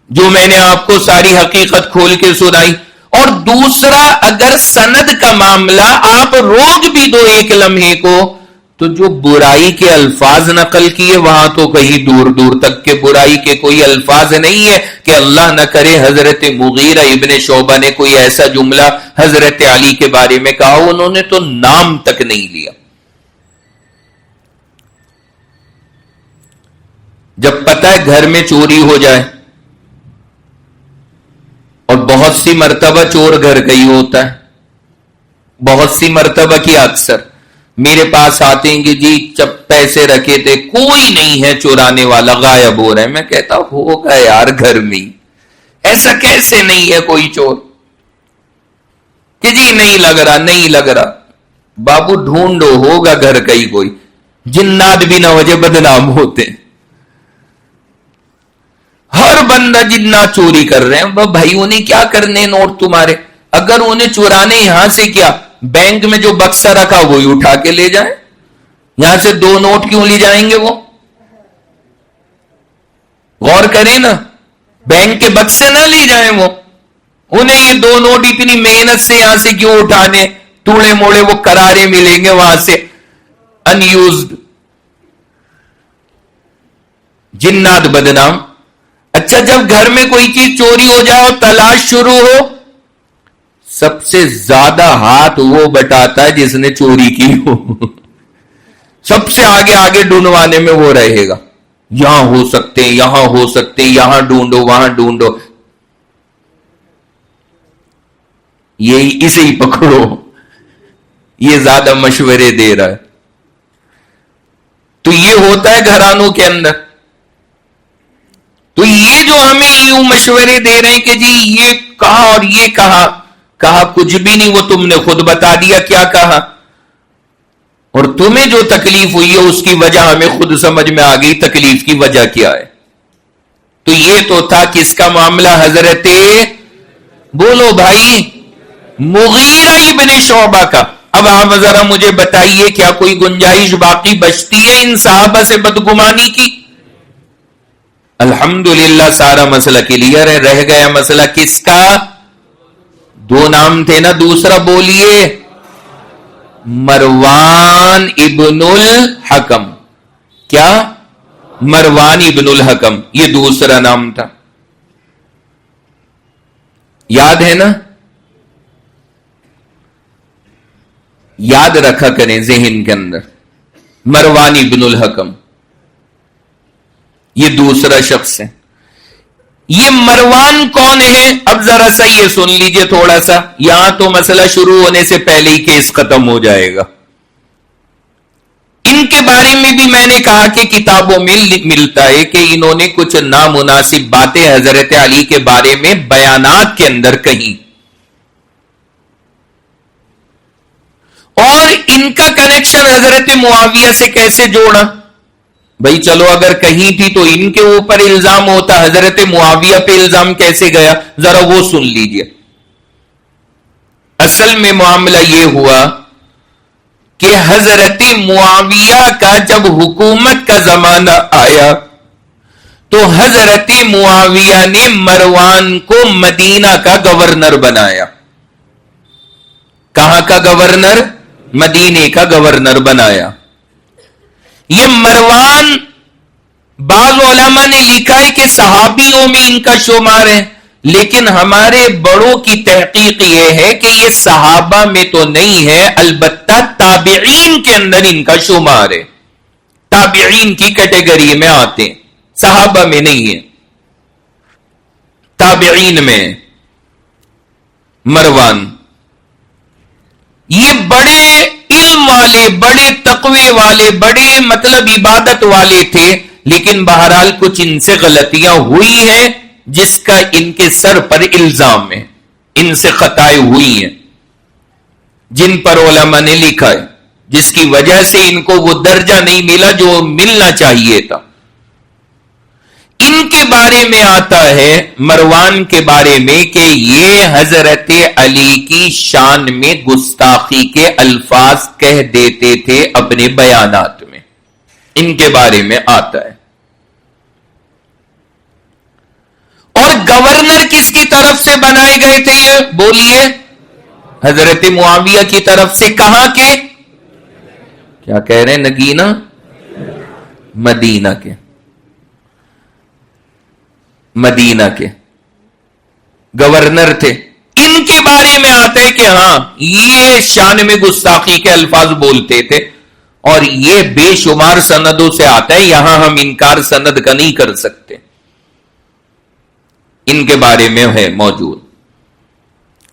جو میں نے آپ کو ساری حقیقت کھول کے سنائی، اور دوسرا اگر سند کا معاملہ آپ روک بھی دو ایک لمحے کو تو جو برائی کے الفاظ نقل کیے وہاں تو کہیں دور دور تک کے برائی کے کوئی الفاظ نہیں ہے کہ اللہ نہ کرے حضرت مغیرہ ابن شعبہ نے کوئی ایسا جملہ حضرت علی کے بارے میں کہا، انہوں نے تو نام تک نہیں لیا. جب پتہ ہے گھر میں چوری ہو جائے، اور بہت سی مرتبہ چور گھر کا ہی ہوتا ہے، بہت سی مرتبہ کی اکثر میرے پاس آتے ہیں کہ جی جب پیسے رکھے تھے کوئی نہیں ہے چورانے والا، غائب ہو رہے ہیں. میں کہتا ہوگا یار گھر میں، ایسا کیسے نہیں ہے کوئی چور؟ کہ جی نہیں لگ رہا نہیں لگ رہا. بابو ڈھونڈو، ہوگا گھر کا ہی کوئی. جنات بھی نہ وجہ بدنام ہوتے ہیں. ہر بندہ جنات چوری کر رہے ہیں. بھائی انہیں کیا کرنے نوٹ تمہارے؟ اگر انہیں چورانے یہاں سے کیا، بینک میں جو بکسہ رکھا وہی اٹھا کے لے جائیں. یہاں سے 2 نوٹ کیوں لے جائیں گے؟ وہ غور کریں نا، بینک کے بکسے نہ لے جائیں. وہ انہیں یہ 2 نوٹ اتنی محنت سے یہاں سے کیوں اٹھانے؟ توڑے موڑے وہ کرارے ملیں گے وہاں سے ان یوزڈ. جنات بدنام. اچھا جب گھر میں کوئی چیز چوری ہو جائے اور تلاش شروع ہو، سب سے زیادہ ہاتھ وہ بٹاتا ہے جس نے چوری کی ہو. سب سے آگے آگے ڈھونڈوانے میں وہ رہے گا، یہاں ہو سکتے ہیں، یہاں ہو سکتے ہیں، یہاں ڈھونڈو وہاں ڈھونڈو، یہی اسے ہی پکڑو، یہ زیادہ مشورے دے رہا ہے۔ تو یہ ہوتا ہے گھرانوں کے اندر۔ تو یہ جو ہمیں یوں مشورے دے رہے ہیں کہ جی یہ کہا اور یہ کہا، کہا کچھ بھی نہیں، وہ تم نے خود بتا دیا کیا کہا، اور تمہیں جو تکلیف ہوئی ہے اس کی وجہ ہمیں خود سمجھ میں آ گئی، تکلیف کی وجہ کیا ہے۔ تو یہ تو تھا کس کا معاملہ؟ حضرت، بولو بھائی، مغیرہ ابن شعبہ کا۔ اب آپ ذرا مجھے بتائیے کیا کوئی گنجائش باقی بچتی ہے ان صحابہ سے بدگمانی کی؟ الحمدللہ سارا مسئلہ کلیئر ہے۔ رہ گیا مسئلہ کس کا؟ دو نام تھے نا، دوسرا بولیے، مروان ابن الحکم۔ کیا؟ مروان ابن الحکم، یہ دوسرا نام تھا، یاد ہے نا؟ یاد رکھا کریں ذہن کے اندر، مروان ابن الحکم یہ دوسرا شخص ہے۔ یہ مروان کون ہے؟ اب ذرا سا یہ سن لیجئے تھوڑا سا، یہاں تو مسئلہ شروع ہونے سے پہلے ہی کیس ختم ہو جائے گا۔ ان کے بارے میں بھی میں نے کہا کہ کتابوں میں ملتا ہے کہ انہوں نے کچھ نامناسب باتیں حضرت علی کے بارے میں بیانات کے اندر کہیں، اور ان کا کنیکشن حضرت معاویہ سے کیسے جوڑا؟ بھائی چلو اگر کہیں تھی تو ان کے اوپر الزام ہوتا، حضرت معاویہ پہ الزام کیسے گیا؟ ذرا وہ سن لیجئے۔ اصل میں معاملہ یہ ہوا کہ حضرت معاویہ کا جب حکومت کا زمانہ آیا تو حضرت معاویہ نے مروان کو مدینہ کا گورنر بنایا۔ کہاں کا گورنر؟ مدینے کا گورنر بنایا۔ یہ مروان، بعض علماء نے لکھا ہے کہ صحابیوں میں ان کا شمار ہے، لیکن ہمارے بڑوں کی تحقیق یہ ہے کہ یہ صحابہ میں تو نہیں ہے، البتہ تابعین کے اندر ان کا شمار ہے، تابعین کی کیٹیگری میں آتے ہیں، صحابہ میں نہیں ہے، تابعین میں۔ مروان یہ بڑے علم والے، بڑے تقوی والے، بڑے مطلب عبادت والے تھے، لیکن بہرحال کچھ ان سے غلطیاں ہوئی ہیں جس کا ان کے سر پر الزام ہے، ان سے خطائیں ہوئی ہیں جن پر علماء نے لکھا ہے، جس کی وجہ سے ان کو وہ درجہ نہیں ملا جو ملنا چاہیے تھا۔ ان کے بارے میں آتا ہے، مروان کے بارے میں، کہ یہ حضرت علی کی شان میں گستاخی کے الفاظ کہہ دیتے تھے اپنے بیانات میں، ان کے بارے میں آتا ہے۔ اور گورنر کس کی طرف سے بنائے گئے تھے یہ بولیے؟ حضرت معاویہ کی طرف سے۔ کہاں کے؟ کیا کہہ رہے ہیں نگینا؟ مدینہ کے، مدینہ کے گورنر تھے۔ ان کے بارے میں آتا ہے کہ ہاں یہ شان میں گستاخی کے الفاظ بولتے تھے، اور یہ بے شمار سندوں سے آتا ہے، یہاں ہم انکار سند کا نہیں کر سکتے، ان کے بارے میں ہے موجود۔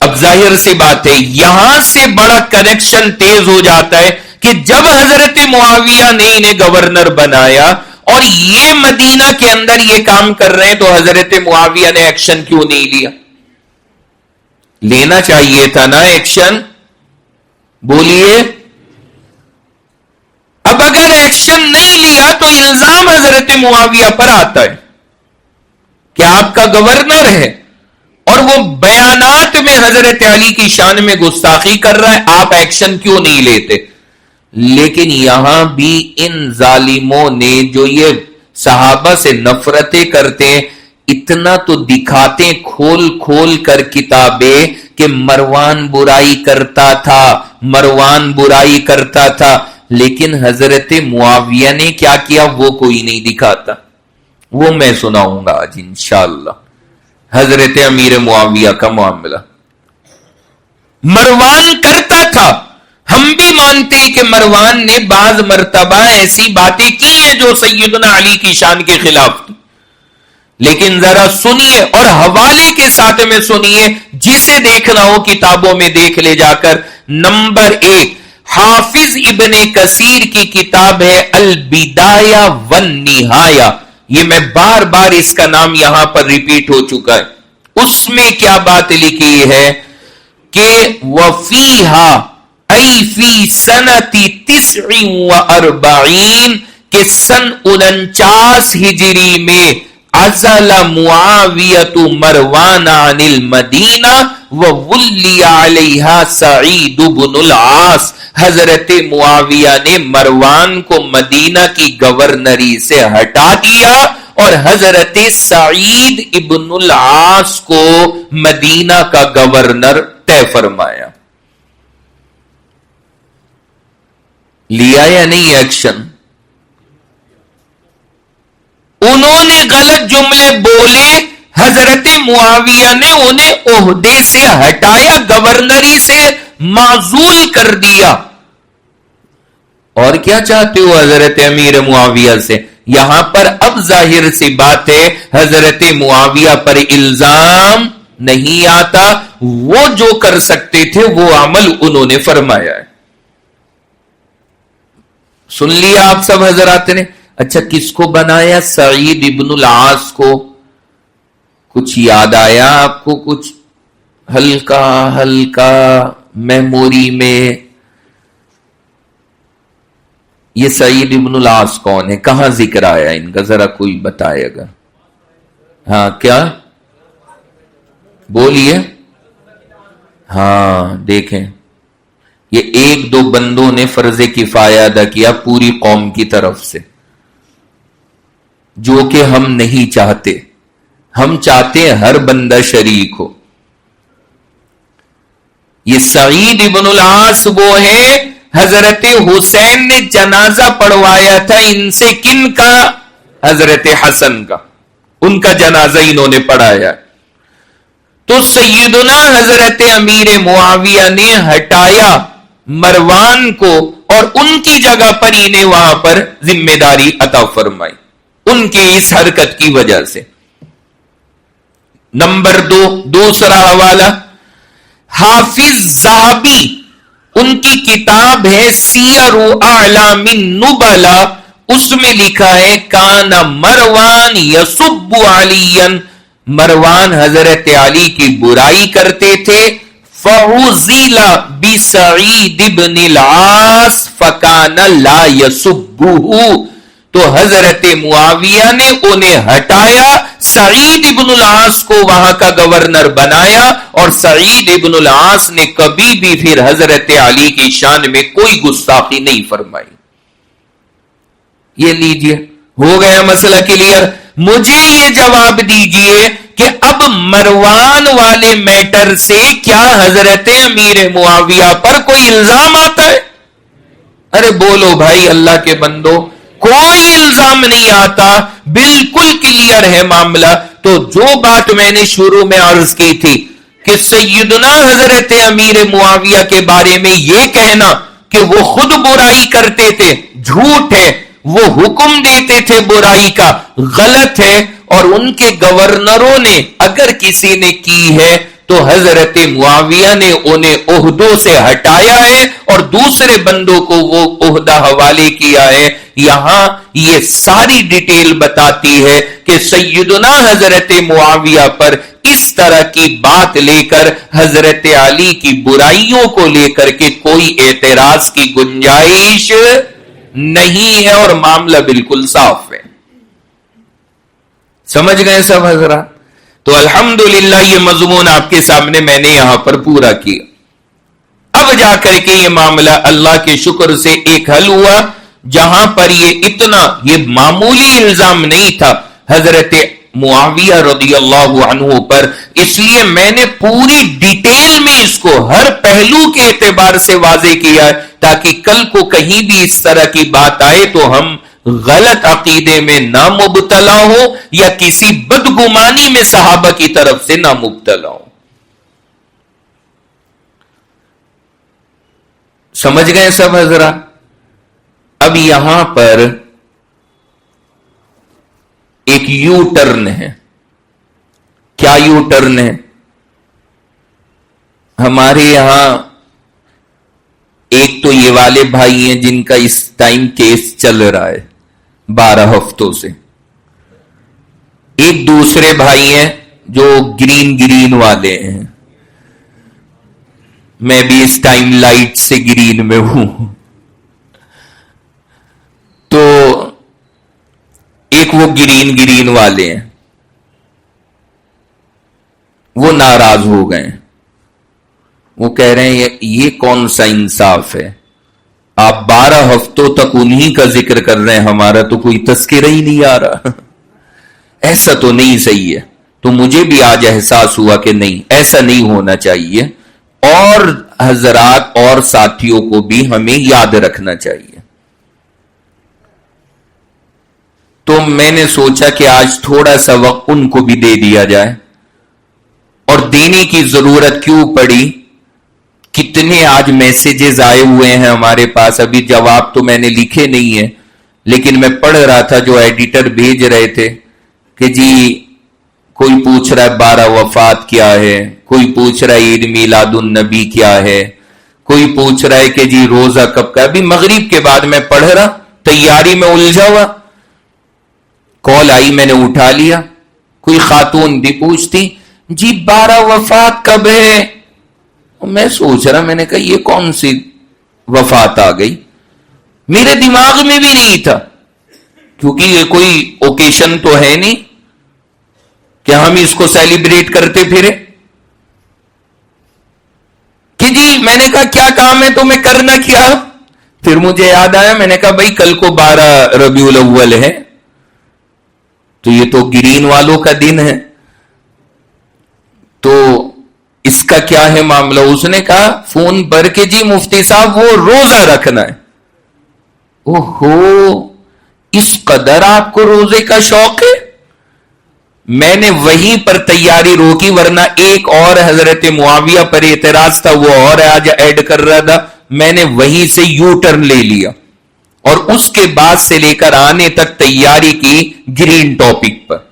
اب ظاہر سی بات ہے یہاں سے بڑا کنیکشن تیز ہو جاتا ہے کہ جب حضرت معاویہ نے انہیں گورنر بنایا اور یہ مدینہ کے اندر یہ کام کر رہے ہیں، تو حضرت معاویہ نے ایکشن کیوں نہیں لیا؟ لینا چاہیے تھا نا ایکشن، بولیے۔ اب اگر ایکشن نہیں لیا تو الزام حضرت معاویہ پر آتا ہے کہ آپ کا گورنر ہے اور وہ بیانات میں حضرت علی کی شان میں گستاخی کر رہا ہے، آپ ایکشن کیوں نہیں لیتے؟ لیکن یہاں بھی ان ظالموں نے جو یہ صحابہ سے نفرتیں کرتے ہیں، اتنا تو دکھاتے کھول کھول کر کتابیں کہ مروان برائی کرتا تھا، مروان برائی کرتا تھا، لیکن حضرت معاویہ نے کیا کیا وہ کوئی نہیں دکھاتا۔ وہ میں سناؤں گا آج انشاءاللہ، حضرت امیر معاویہ کا معاملہ۔ مروان کرتا تھا، ہم بھی مانتے کہ مروان نے بعض مرتبہ ایسی باتیں کی ہیں جو سیدنا علی کی شان کے خلاف تھی، لیکن ذرا سنیے اور حوالے کے ساتھ میں سنیے، جسے دیکھنا ہو کتابوں میں دیکھ لے جا کر۔ نمبر 1، حافظ ابن کثیر کی کتاب ہے البدایہ والنہایہ، یہ میں بار بار اس کا نام یہاں پر ریپیٹ ہو چکا ہے۔ اس میں کیا بات لکھی ہے کہ وفیہا ای فی سنۃ 49 کہ سن 49 ہجری میں عزل معاویۃ مروان عن المدینہ وولی علیہا سعید بن العاص، حضرت معاویہ نے مروان کو مدینہ کی گورنری سے ہٹا دیا اور حضرت سعید ابن العاص کو مدینہ کا گورنر طے فرمایا۔ لیا یا نہیں ایکشن؟ انہوں نے غلط جملے بولے، حضرت معاویہ نے انہیں عہدے سے ہٹایا، گورنری سے معزول کر دیا۔ اور کیا چاہتے ہو حضرت امیر معاویہ سے؟ یہاں پر اب ظاہر سی بات ہے حضرت معاویہ پر الزام نہیں آتا، وہ جو کر سکتے تھے وہ عمل انہوں نے فرمایا ہے۔ سن لیا آپ سب حضرات نے؟ اچھا، کس کو بنایا؟ سعید ابن العاص کو۔ کچھ یاد آیا آپ کو؟ کچھ ہلکا ہلکا میموری میں؟ یہ سعید ابن العاص کون ہے؟ کہاں ذکر آیا ان کا؟ ذرا کوئی بتائے گا۔ ہاں کیا بولیے؟ ہاں دیکھیں، یہ ایک دو بندوں نے فرض کفایہ ادا کیا پوری قوم کی طرف سے، جو کہ ہم نہیں چاہتے۔ ہم چاہتے ہیں ہر بندہ شریک ہو۔ یہ سعید ابن العاص وہ ہے، حضرت حسین نے جنازہ پڑھوایا تھا ان سے، کن کا؟ حضرت حسن کا، ان کا جنازہ انہوں نے پڑھایا۔ تو سیدنا حضرت امیر معاویہ نے ہٹایا مروان کو اور ان کی جگہ پر انہیں وہاں پر ذمہ داری عطا فرمائی ان کے اس حرکت کی وجہ سے۔ نمبر 2، دوسرا حوالہ حافظ ذہبی، ان کی کتاب ہے سیر اعلام النبلاء، اس میں لکھا ہے کان مروان یسب علی، مروان حضرت علی کی برائی کرتے تھے، فعزل بسعید بن العاص فکان لا یسبہ، تو حضرت معاویہ نے انہیں ہٹایا، سعید ابن العاص کو وہاں کا گورنر بنایا، اور سعید ابن العاص نے کبھی بھی پھر حضرت علی کی شان میں کوئی گستاخی نہیں فرمائی۔ یہ لیجئے، ہو گیا مسئلہ کلیئر۔ مجھے یہ جواب دیجئے کہ اب مروان والے میٹر سے کیا حضرت امیر معاویہ پر کوئی الزام آتا ہے؟ ارے بولو بھائی اللہ کے بندو، کوئی الزام نہیں آتا، بالکل کلیئر ہے معاملہ۔ تو جو بات میں نے شروع میں عرض کی تھی کہ سیدنا حضرت امیر معاویہ کے بارے میں یہ کہنا کہ وہ خود برائی کرتے تھے، جھوٹ ہے، وہ حکم دیتے تھے برائی کا، غلط ہے، اور ان کے گورنروں نے اگر کسی نے کی ہے تو حضرت معاویہ نے انہیں عہدوں سے ہٹایا ہے اور دوسرے بندوں کو وہ عہدہ حوالے کیا ہے۔ یہاں یہ ساری ڈیٹیل بتاتی ہے کہ سیدنا حضرت معاویہ پر اس طرح کی بات لے کر حضرت علی کی برائیوں کو لے کر کے کوئی اعتراض کی گنجائش نہیں ہے، اور معاملہ بالکل صاف ہے۔ سمجھ گئے سب حضرات؟ تو الحمدللہ یہ مضمون آپ کے سامنے میں نے یہاں پر پورا کیا۔ اب جا کر کے یہ معاملہ اللہ کے شکر سے ایک حل ہوا، جہاں پر یہ معمولی الزام نہیں تھا حضرت معاویہ رضی اللہ عنہ پر، اس لیے میں نے پوری ڈیٹیل میں اس کو ہر پہلو کے اعتبار سے واضح کیا ہے، تاکہ کل کو کہیں بھی اس طرح کی بات آئے تو ہم غلط عقیدے میں نہ مبتلا ہو یا کسی بدگمانی میں صحابہ کی طرف سے نہ مبتلا ہو۔ سمجھ گئے سب حضرات؟ اب یہاں پر ایک یو ٹرن ہے. کیا یو ٹرن ہے؟ ہمارے یہاں ایک تو یہ والے بھائی ہیں جن کا اس ٹائم کیس چل رہا ہے 12 ہفتوں سے. ایک دوسرے بھائی ہیں جو گرین والے ہیں. میں بھی اس ٹائم لائٹ سے گرین میں ہوں. تو ایک وہ گرین والے ہیں، وہ ناراض ہو گئے. وہ کہہ رہے ہیں یہ کون سا انصاف ہے؟ آپ 12 ہفتوں تک انہی کا ذکر کر رہے ہیں، ہمارا تو کوئی تذکرہ ہی نہیں آ رہا. ایسا تو نہیں صحیح ہے. تو مجھے بھی آج احساس ہوا کہ نہیں، ایسا نہیں ہونا چاہیے، اور حضرات اور ساتھیوں کو بھی ہمیں یاد رکھنا چاہیے. تو میں نے سوچا کہ آج تھوڑا سا وقت ان کو بھی دے دیا جائے. اور دینے کی ضرورت کیوں پڑی؟ کتنے آج میسیجز آئے ہوئے ہیں ہمارے پاس. ابھی جواب تو میں نے لکھے نہیں ہیں، لیکن میں پڑھ رہا تھا جو ایڈیٹر بھیج رہے تھے کہ جی کوئی پوچھ رہا ہے 12 وفات کیا ہے، کوئی پوچھ رہا ہے عید میلاد النبی کیا ہے، کوئی پوچھ رہا ہے کہ جی روزہ کب کا. ابھی مغرب کے بعد میں پڑھ رہا، تیاری میں الجھا ہوا، کال آئی، میں نے اٹھا لیا. کوئی خاتون بھی پوچھتی جی 12 وفات کب ہے. میں سوچ رہا، میں نے کہا یہ کون سی وفات آ گئی؟ میرے دماغ میں بھی نہیں تھا، کیونکہ یہ کوئی اوکیشن تو ہے نہیں کہ ہم اس کو سیلیبریٹ کرتے پھرے. کہ جی میں نے کہا کیا کام ہے تمہیں کرنا کیا؟ پھر مجھے یاد آیا، میں نے کہا بھائی کل کو 12 ربیع الاول ہے، تو یہ تو گرین والوں کا دن ہے، تو اس کا کیا ہے معاملہ؟ اس نے کہا فون پر کہ جی مفتی صاحب وہ روزہ رکھنا ہے. اوہو، اس قدر آپ کو روزے کا شوق ہے؟ میں نے وہیں پر تیاری روکی، ورنہ ایک اور حضرت معاویہ پر اعتراض تھا، وہ اور آج ایڈ کر رہا تھا. میں نے وہیں سے یو ٹرن لے لیا، اور اس کے بعد سے لے کر آنے تک تیاری کی گرین ٹاپک پر.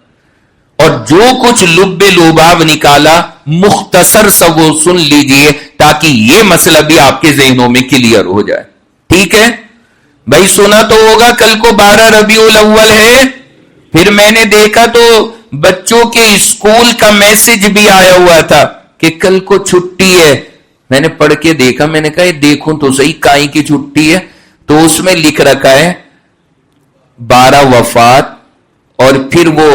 اور جو کچھ لب لباب نکالا مختصر سا وہ سن لیجئے، تاکہ یہ مسئلہ بھی آپ کے ذہنوں میں کلیئر ہو جائے. ٹھیک ہے بھائی؟ سنا تو ہوگا کل کو 12 ربیع الاول ہے. پھر میں نے دیکھا تو بچوں کے اسکول کا میسج بھی آیا ہوا تھا کہ کل کو چھٹی ہے. میں نے پڑھ کے دیکھا، میں نے کہا یہ دیکھوں تو صحیح کائیں کی چھٹی ہے. تو اس میں لکھ رکھا ہے 12 وفات، اور پھر وہ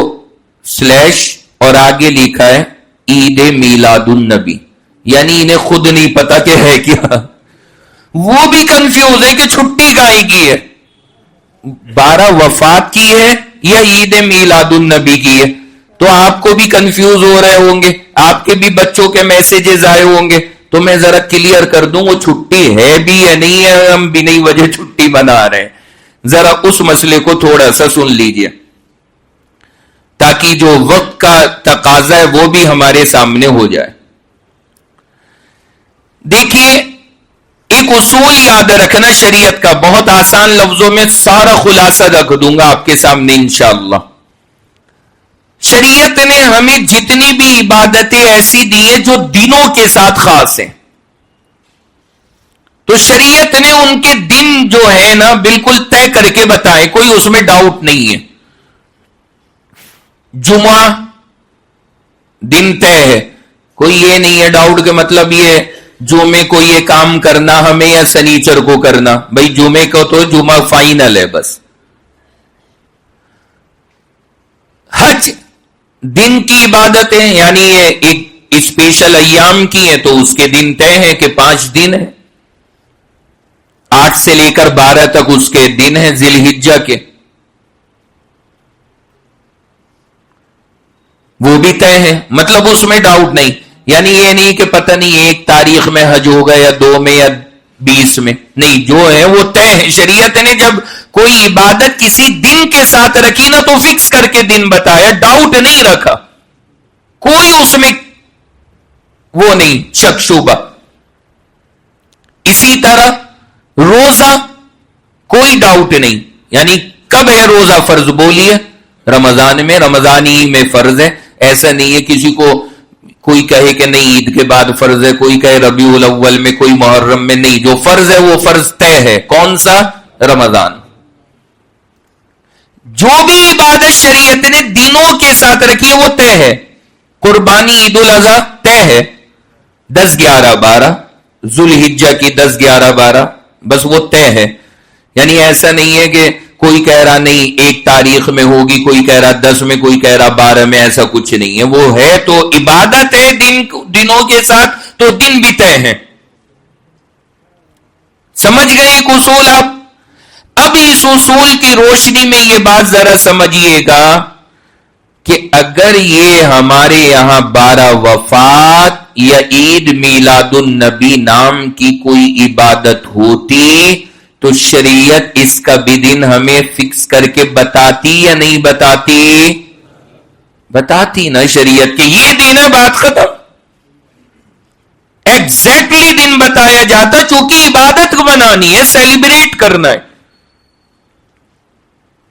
سلیش، اور آگے لکھا ہے عید میلاد النبی. یعنی انہیں خود نہیں پتا کہ ہے کیا. وہ بھی کنفیوز ہے کہ چھٹی کائیں کی ہے، 12 وفات کی ہے یا عید میلاد النبی کی ہے. تو آپ کو بھی کنفیوز ہو رہے ہوں گے، آپ کے بھی بچوں کے میسیجز آئے ہوں گے. تو میں ذرا کلیئر کر دوں وہ چھٹی ہے بھی یا نہیں ہے، ہم بھی نہیں وجہ چھٹی منا رہے ہیں. ذرا اس مسئلے کو تھوڑا سا سن لیجئے، تاکہ جو وقت کا تقاضا ہے وہ بھی ہمارے سامنے ہو جائے. دیکھیے ایک اصول یاد رکھنا شریعت کا، بہت آسان لفظوں میں سارا خلاصہ رکھ دوں گا آپ کے سامنے انشاءاللہ. شریعت نے ہمیں جتنی بھی عبادتیں ایسی دی ہیں جو دنوں کے ساتھ خاص ہیں، تو شریعت نے ان کے دن جو ہے نا بالکل طے کر کے بتائے، کوئی اس میں ڈاؤٹ نہیں ہے. جمعہ دن طے ہے، کوئی یہ نہیں ہے ڈاؤٹ کہ مطلب یہ جمعے کو یہ کام کرنا ہمیں یا سنیچر کو کرنا. بھائی جمعے کو تو جمعہ فائنل ہے بس. حج دن کی عبادتیں، یعنی یہ ایک اسپیشل ایام کی ہیں، تو اس کے دن طے ہیں کہ 5 دن ہیں، 8 سے لے کر 12 تک اس کے دن ہیں ذی الحجہ کے، وہ بھی طے ہیں. مطلب اس میں ڈاؤٹ نہیں، یعنی یہ نہیں کہ پتہ نہیں 1 تاریخ میں حج ہوگا یا 2 میں یا 20 میں، نہیں، جو ہے وہ طے ہے. شریعت نے جب کوئی عبادت کسی دن کے ساتھ رکھی نا تو فکس کر کے دن بتایا، ڈاؤٹ نہیں رکھا، کوئی اس میں وہ نہیں شک شبہ. اسی طرح روزہ کوئی کوئی ڈاؤٹ نہیں. یعنی کب ہے روزہ فرض؟ بولیے رمضان میں. رمضان ہی میں فرض ہے. ایسا نہیں ہے کسی کو کوئی کہے کہ نہیں عید کے بعد فرض ہے, کوئی کہے ربیع الاول میں, کوئی محرم میں. نہیں, جو فرض ہے وہ فرض طے ہے. کون سا؟ رمضان. جو بھی عبادت شریعت نے دنوں کے ساتھ رکھی ہے وہ طے ہے. قربانی عید الاضحیٰ طے ہے 10 11 12 ذوالحجہ کی 10 11 12, بس وہ طے ہے. یعنی ایسا نہیں ہے کہ کوئی کہہ رہا نہیں 1 تاریخ میں ہوگی, کوئی کہہ رہا 10 میں, کوئی کہہ رہا 12 میں. ایسا کچھ نہیں ہے. وہ ہے تو عبادت ہے دنوں کے ساتھ, تو دن بھی طے ہیں. سمجھ گئے ایک اصول آپ؟ اب اس اصول کی روشنی میں یہ بات ذرا سمجھیے گا کہ اگر یہ ہمارے یہاں 12 وفات یا عید میلاد النبی نام کی کوئی عبادت ہوتی تو شریعت اس کا بھی دن ہمیں فکس کر کے بتاتی یا نہیں بتاتی؟ بتاتی نا شریعت کہ یہ دن ہے, بات ختم. ایگزیکٹلی دن بتایا جاتا, چونکہ عبادت کو بنانی ہے, سیلیبریٹ کرنا ہے,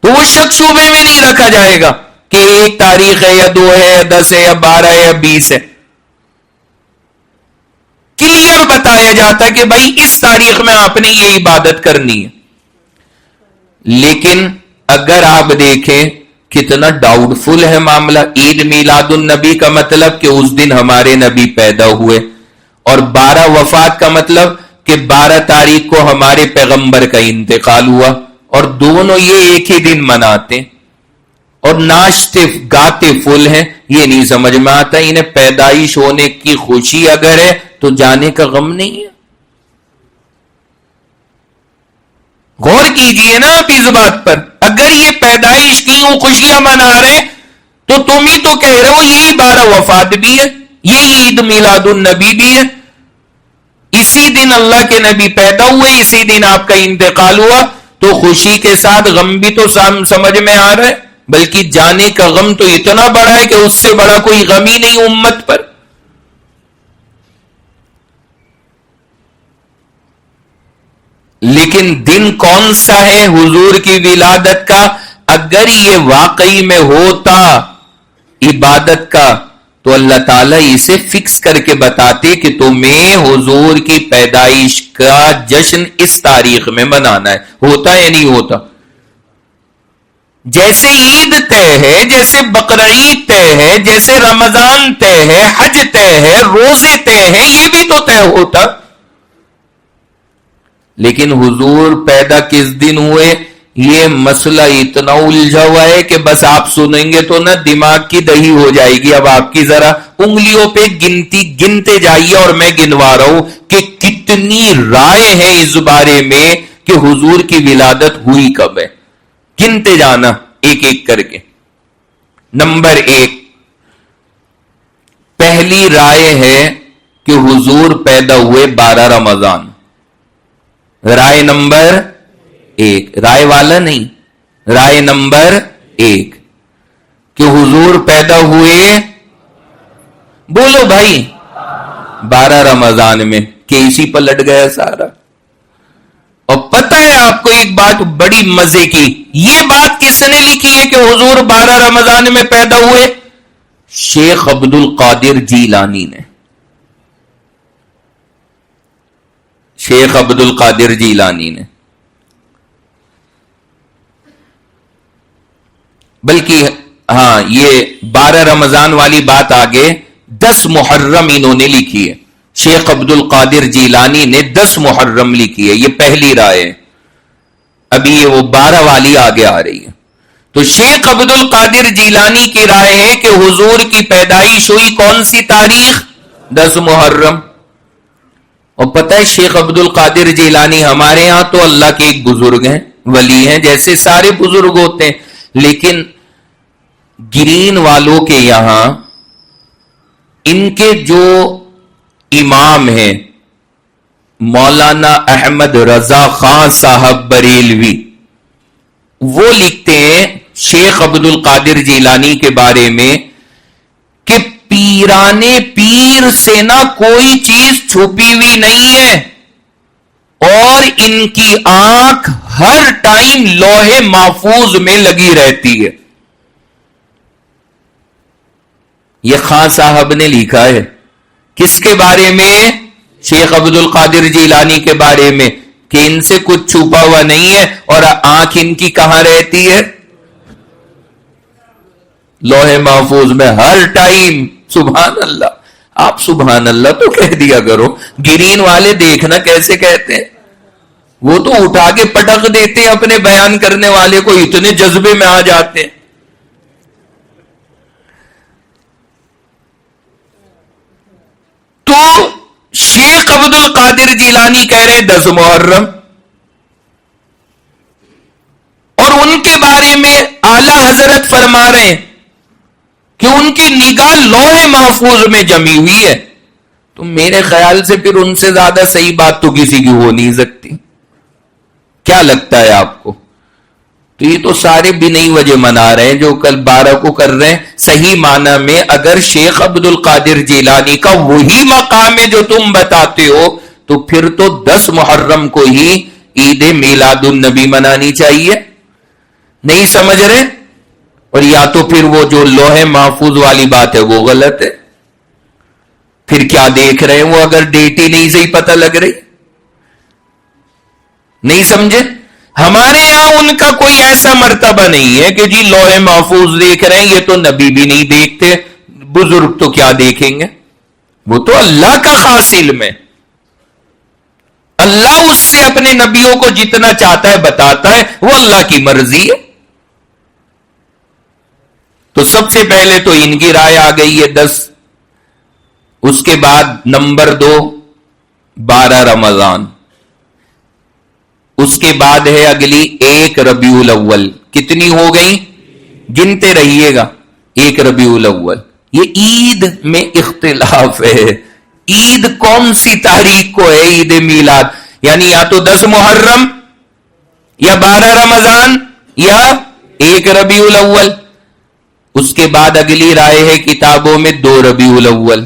تو وہ شک شبے میں نہیں رکھا جائے گا کہ 1 تاریخ ہے یا 2 ہے یا 10 ہے یا 12 ہے یا 20 ہے. کلیئر بتایا جاتا ہے کہ بھائی اس تاریخ میں آپ نے یہ عبادت کرنی ہے. لیکن اگر آپ دیکھیں کتنا ڈاؤٹ فل ہے معاملہ. عید میلاد النبی کا مطلب کہ اس دن ہمارے نبی پیدا ہوئے, اور 12 وفات کا مطلب کہ 12 تاریخ کو ہمارے پیغمبر کا انتقال ہوا, اور دونوں یہ ایک ہی دن مناتے اور ناشتے گاتے فل ہیں. یہ نہیں سمجھ میں آتا انہیں پیدائش ہونے کی خوشی اگر ہے تو جانے کا غم نہیں ہے. غور کیجئے نا آپ اس بات پر. اگر یہ پیدائش کی خوشیاں منا رہے تو تم ہی تو کہہ رہے ہو یہی 12 وفات بھی ہے, یہی عید میلاد النبی بھی ہے. اسی دن اللہ کے نبی پیدا ہوئے, اسی دن آپ کا انتقال ہوا, تو خوشی کے ساتھ غم بھی تو سمجھ میں آ رہا ہے. بلکہ جانے کا غم تو اتنا بڑا ہے کہ اس سے بڑا کوئی غم ہی نہیں امت پر. لیکن دن کون سا ہے حضور کی ولادت کا؟ اگر یہ واقعی میں ہوتا عبادت کا تو اللہ تعالیٰ اسے فکس کر کے بتاتے کہ تمہیں حضور کی پیدائش کا جشن اس تاریخ میں منانا ہے. ہوتا یا نہیں ہوتا؟ جیسے عید طے ہے, جیسے بقرعید طے ہے, جیسے رمضان طے ہے, حج طے ہے, روزے طے ہیں, یہ بھی تو طے ہوتا. لیکن حضور پیدا کس دن ہوئے یہ مسئلہ اتنا الجھا ہوا ہے کہ بس آپ سنیں گے تو نا دماغ کی دہی ہو جائے گی. اب آپ کی ذرا انگلیوں پہ گنتے جائیے, اور میں گنوا رہا ہوں کہ کتنی رائے ہیں اس بارے میں کہ حضور کی ولادت ہوئی کب ہے. گنتے جانا ایک ایک کر کے. نمبر 1, پہلی رائے ہے کہ حضور پیدا ہوئے 12 رمضان. رائے نمبر 1, رائے والا نہیں, رائے نمبر 1 کہ حضور پیدا ہوئے, بولو بھائی, 12 رمضان میں. کہ اسی پر لٹ گیا سارا. اور پتہ ہے آپ کو ایک بات بڑی مزے کی, یہ بات کس نے لکھی ہے کہ حضور 12 رمضان میں پیدا ہوئے؟ شیخ عبد القادر جیلانی نے. شیخ عبد القادر جیلانی نے. بلکہ ہاں یہ 12 رمضان والی بات آگے 10 محرم انہوں نے لکھی ہے. شیخ عبد القادر جیلانی نے 10 محرم لکھی ہے. یہ پہلی رائے ہے. ابھی یہ وہ 12 والی آگے آ رہی ہے. تو شیخ عبد القادر جیلانی کی رائے ہے کہ حضور کی پیدائش ہوئی کون سی تاریخ؟ 10 محرم. اور پتہ ہے شیخ عبد القادر جیلانی ہمارے ہاں تو اللہ کے ایک بزرگ ہیں, ولی ہیں, جیسے سارے بزرگ ہوتے ہیں. لیکن گرین والوں کے یہاں ان کے جو امام ہیں مولانا احمد رضا خان صاحب بریلوی, وہ لکھتے ہیں شیخ عبد القادر جیلانی کے بارے میں کہ پیرانے پیر سے نہ کوئی چیز چھپی ہوئی نہیں ہے, اور ان کی آنکھ ہر ٹائم لوح محفوظ میں لگی رہتی ہے. یہ خان صاحب نے لکھا ہے. کس کے بارے میں؟ شیخ عبد القادر جیلانی کے بارے میں، کہ ان سے کچھ چھپا ہوا نہیں ہے اور آنکھ ان کی کہاں رہتی ہے؟ لوح محفوظ میں ہر ٹائم. سبحان اللہ. آپ سبحان اللہ تو کہہ دیا کرو. گرین والے دیکھنا کیسے کہتے ہیں، وہ تو اٹھا کے پٹک دیتے ہیں اپنے بیان کرنے والے کو، اتنے جذبے میں آ جاتے ہیں. تو شیخ عبد القادر جیلانی کہہ رہے 10 محرم، اور ان کے بارے میں اعلی حضرت فرما رہے ہیں کہ ان کی نگاہ لوح محفوظ میں جمی ہوئی ہے. تو میرے خیال سے پھر ان سے زیادہ صحیح بات تو کسی کی ہو نہیں سکتی. کیا لگتا ہے آپ کو؟ تو یہ تو سارے بھی نہیں وجہ منا رہے ہیں جو کل 12 کو کر رہے ہیں. صحیح معنی میں اگر شیخ عبد القادر جیلانی کا وہی مقام ہے جو تم بتاتے ہو، تو پھر تو 10 محرم کو ہی عید میلاد النبی منانی چاہیے. نہیں سمجھ رہے؟ اور یا تو پھر وہ جو لوح محفوظ والی بات ہے وہ غلط ہے. پھر کیا دیکھ رہے ہیں وہ اگر ڈیٹ ہی نہیں صحیح پتہ لگ رہی؟ نہیں سمجھے؟ ہمارے یہاں ان کا کوئی ایسا مرتبہ نہیں ہے کہ جی لوح محفوظ دیکھ رہے ہیں، یہ تو نبی بھی نہیں دیکھتے، بزرگ تو کیا دیکھیں گے؟ وہ تو اللہ کا خاص علم ہے. اللہ اس سے اپنے نبیوں کو جتنا چاہتا ہے بتاتا ہے، وہ اللہ کی مرضی ہے. تو سب سے پہلے تو ان کی رائے آ گئی ہے 10. اس کے بعد نمبر 2 12 رمضان. اس کے بعد ہے اگلی 1 ربیع الاول. کتنی ہو گئی؟ گنتے رہیے گا. 1 ربیع الاول. یہ عید میں اختلاف ہے. عید کون سی تاریخ کو ہے عید میلاد؟ یعنی یا تو 10 محرم یا 12 رمضان یا 1 ربیع الاول. اس کے بعد اگلی رائے ہے کتابوں میں 2 ربیع الاول.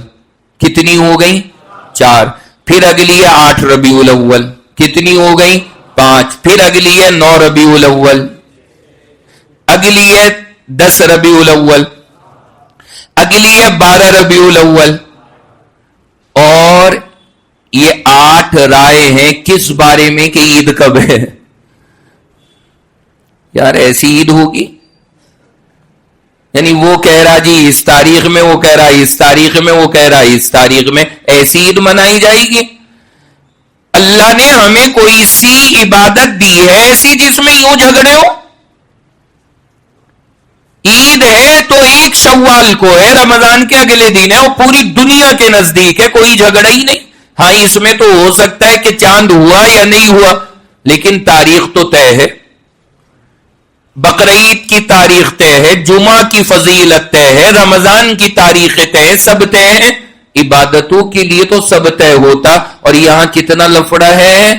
کتنی ہو گئی؟ 4. پھر اگلی ہے 8 ربیع الاول. کتنی ہو گئی؟ 5. پھر اگلی ہے 9 ربیع الاول. اگلی ہے 10 ربیع الاول. اگلی ہے 12 ربیع الاول. اور یہ 8 رائے ہیں کس بارے میں کہ عید کب ہے. یار ایسی عید ہوگی؟ یعنی وہ کہہ رہا جی اس تاریخ میں، وہ کہہ رہا اس تاریخ میں، وہ کہہ رہا اس تاریخ میں، ایسی عید منائی جائے گی؟ اللہ نے ہمیں کوئی سی عبادت دی ہے ایسی جس میں یوں جھگڑے ہو؟ عید ہے تو 1 شوال کو ہے، رمضان کے اگلے دن ہے، اور پوری دنیا کے نزدیک ہے، کوئی جھگڑا ہی نہیں. ہاں اس میں تو ہو سکتا ہے کہ چاند ہوا یا نہیں ہوا، لیکن تاریخ تو طے ہے. بقرعید کی تاریخ طے ہے، جمعہ کی فضیلت طے ہے، رمضان کی تاریخ طے ہے، سب طے ہیں. عبادتوں کے لیے تو سب طے ہوتا. اور یہاں کتنا لفڑا ہے؟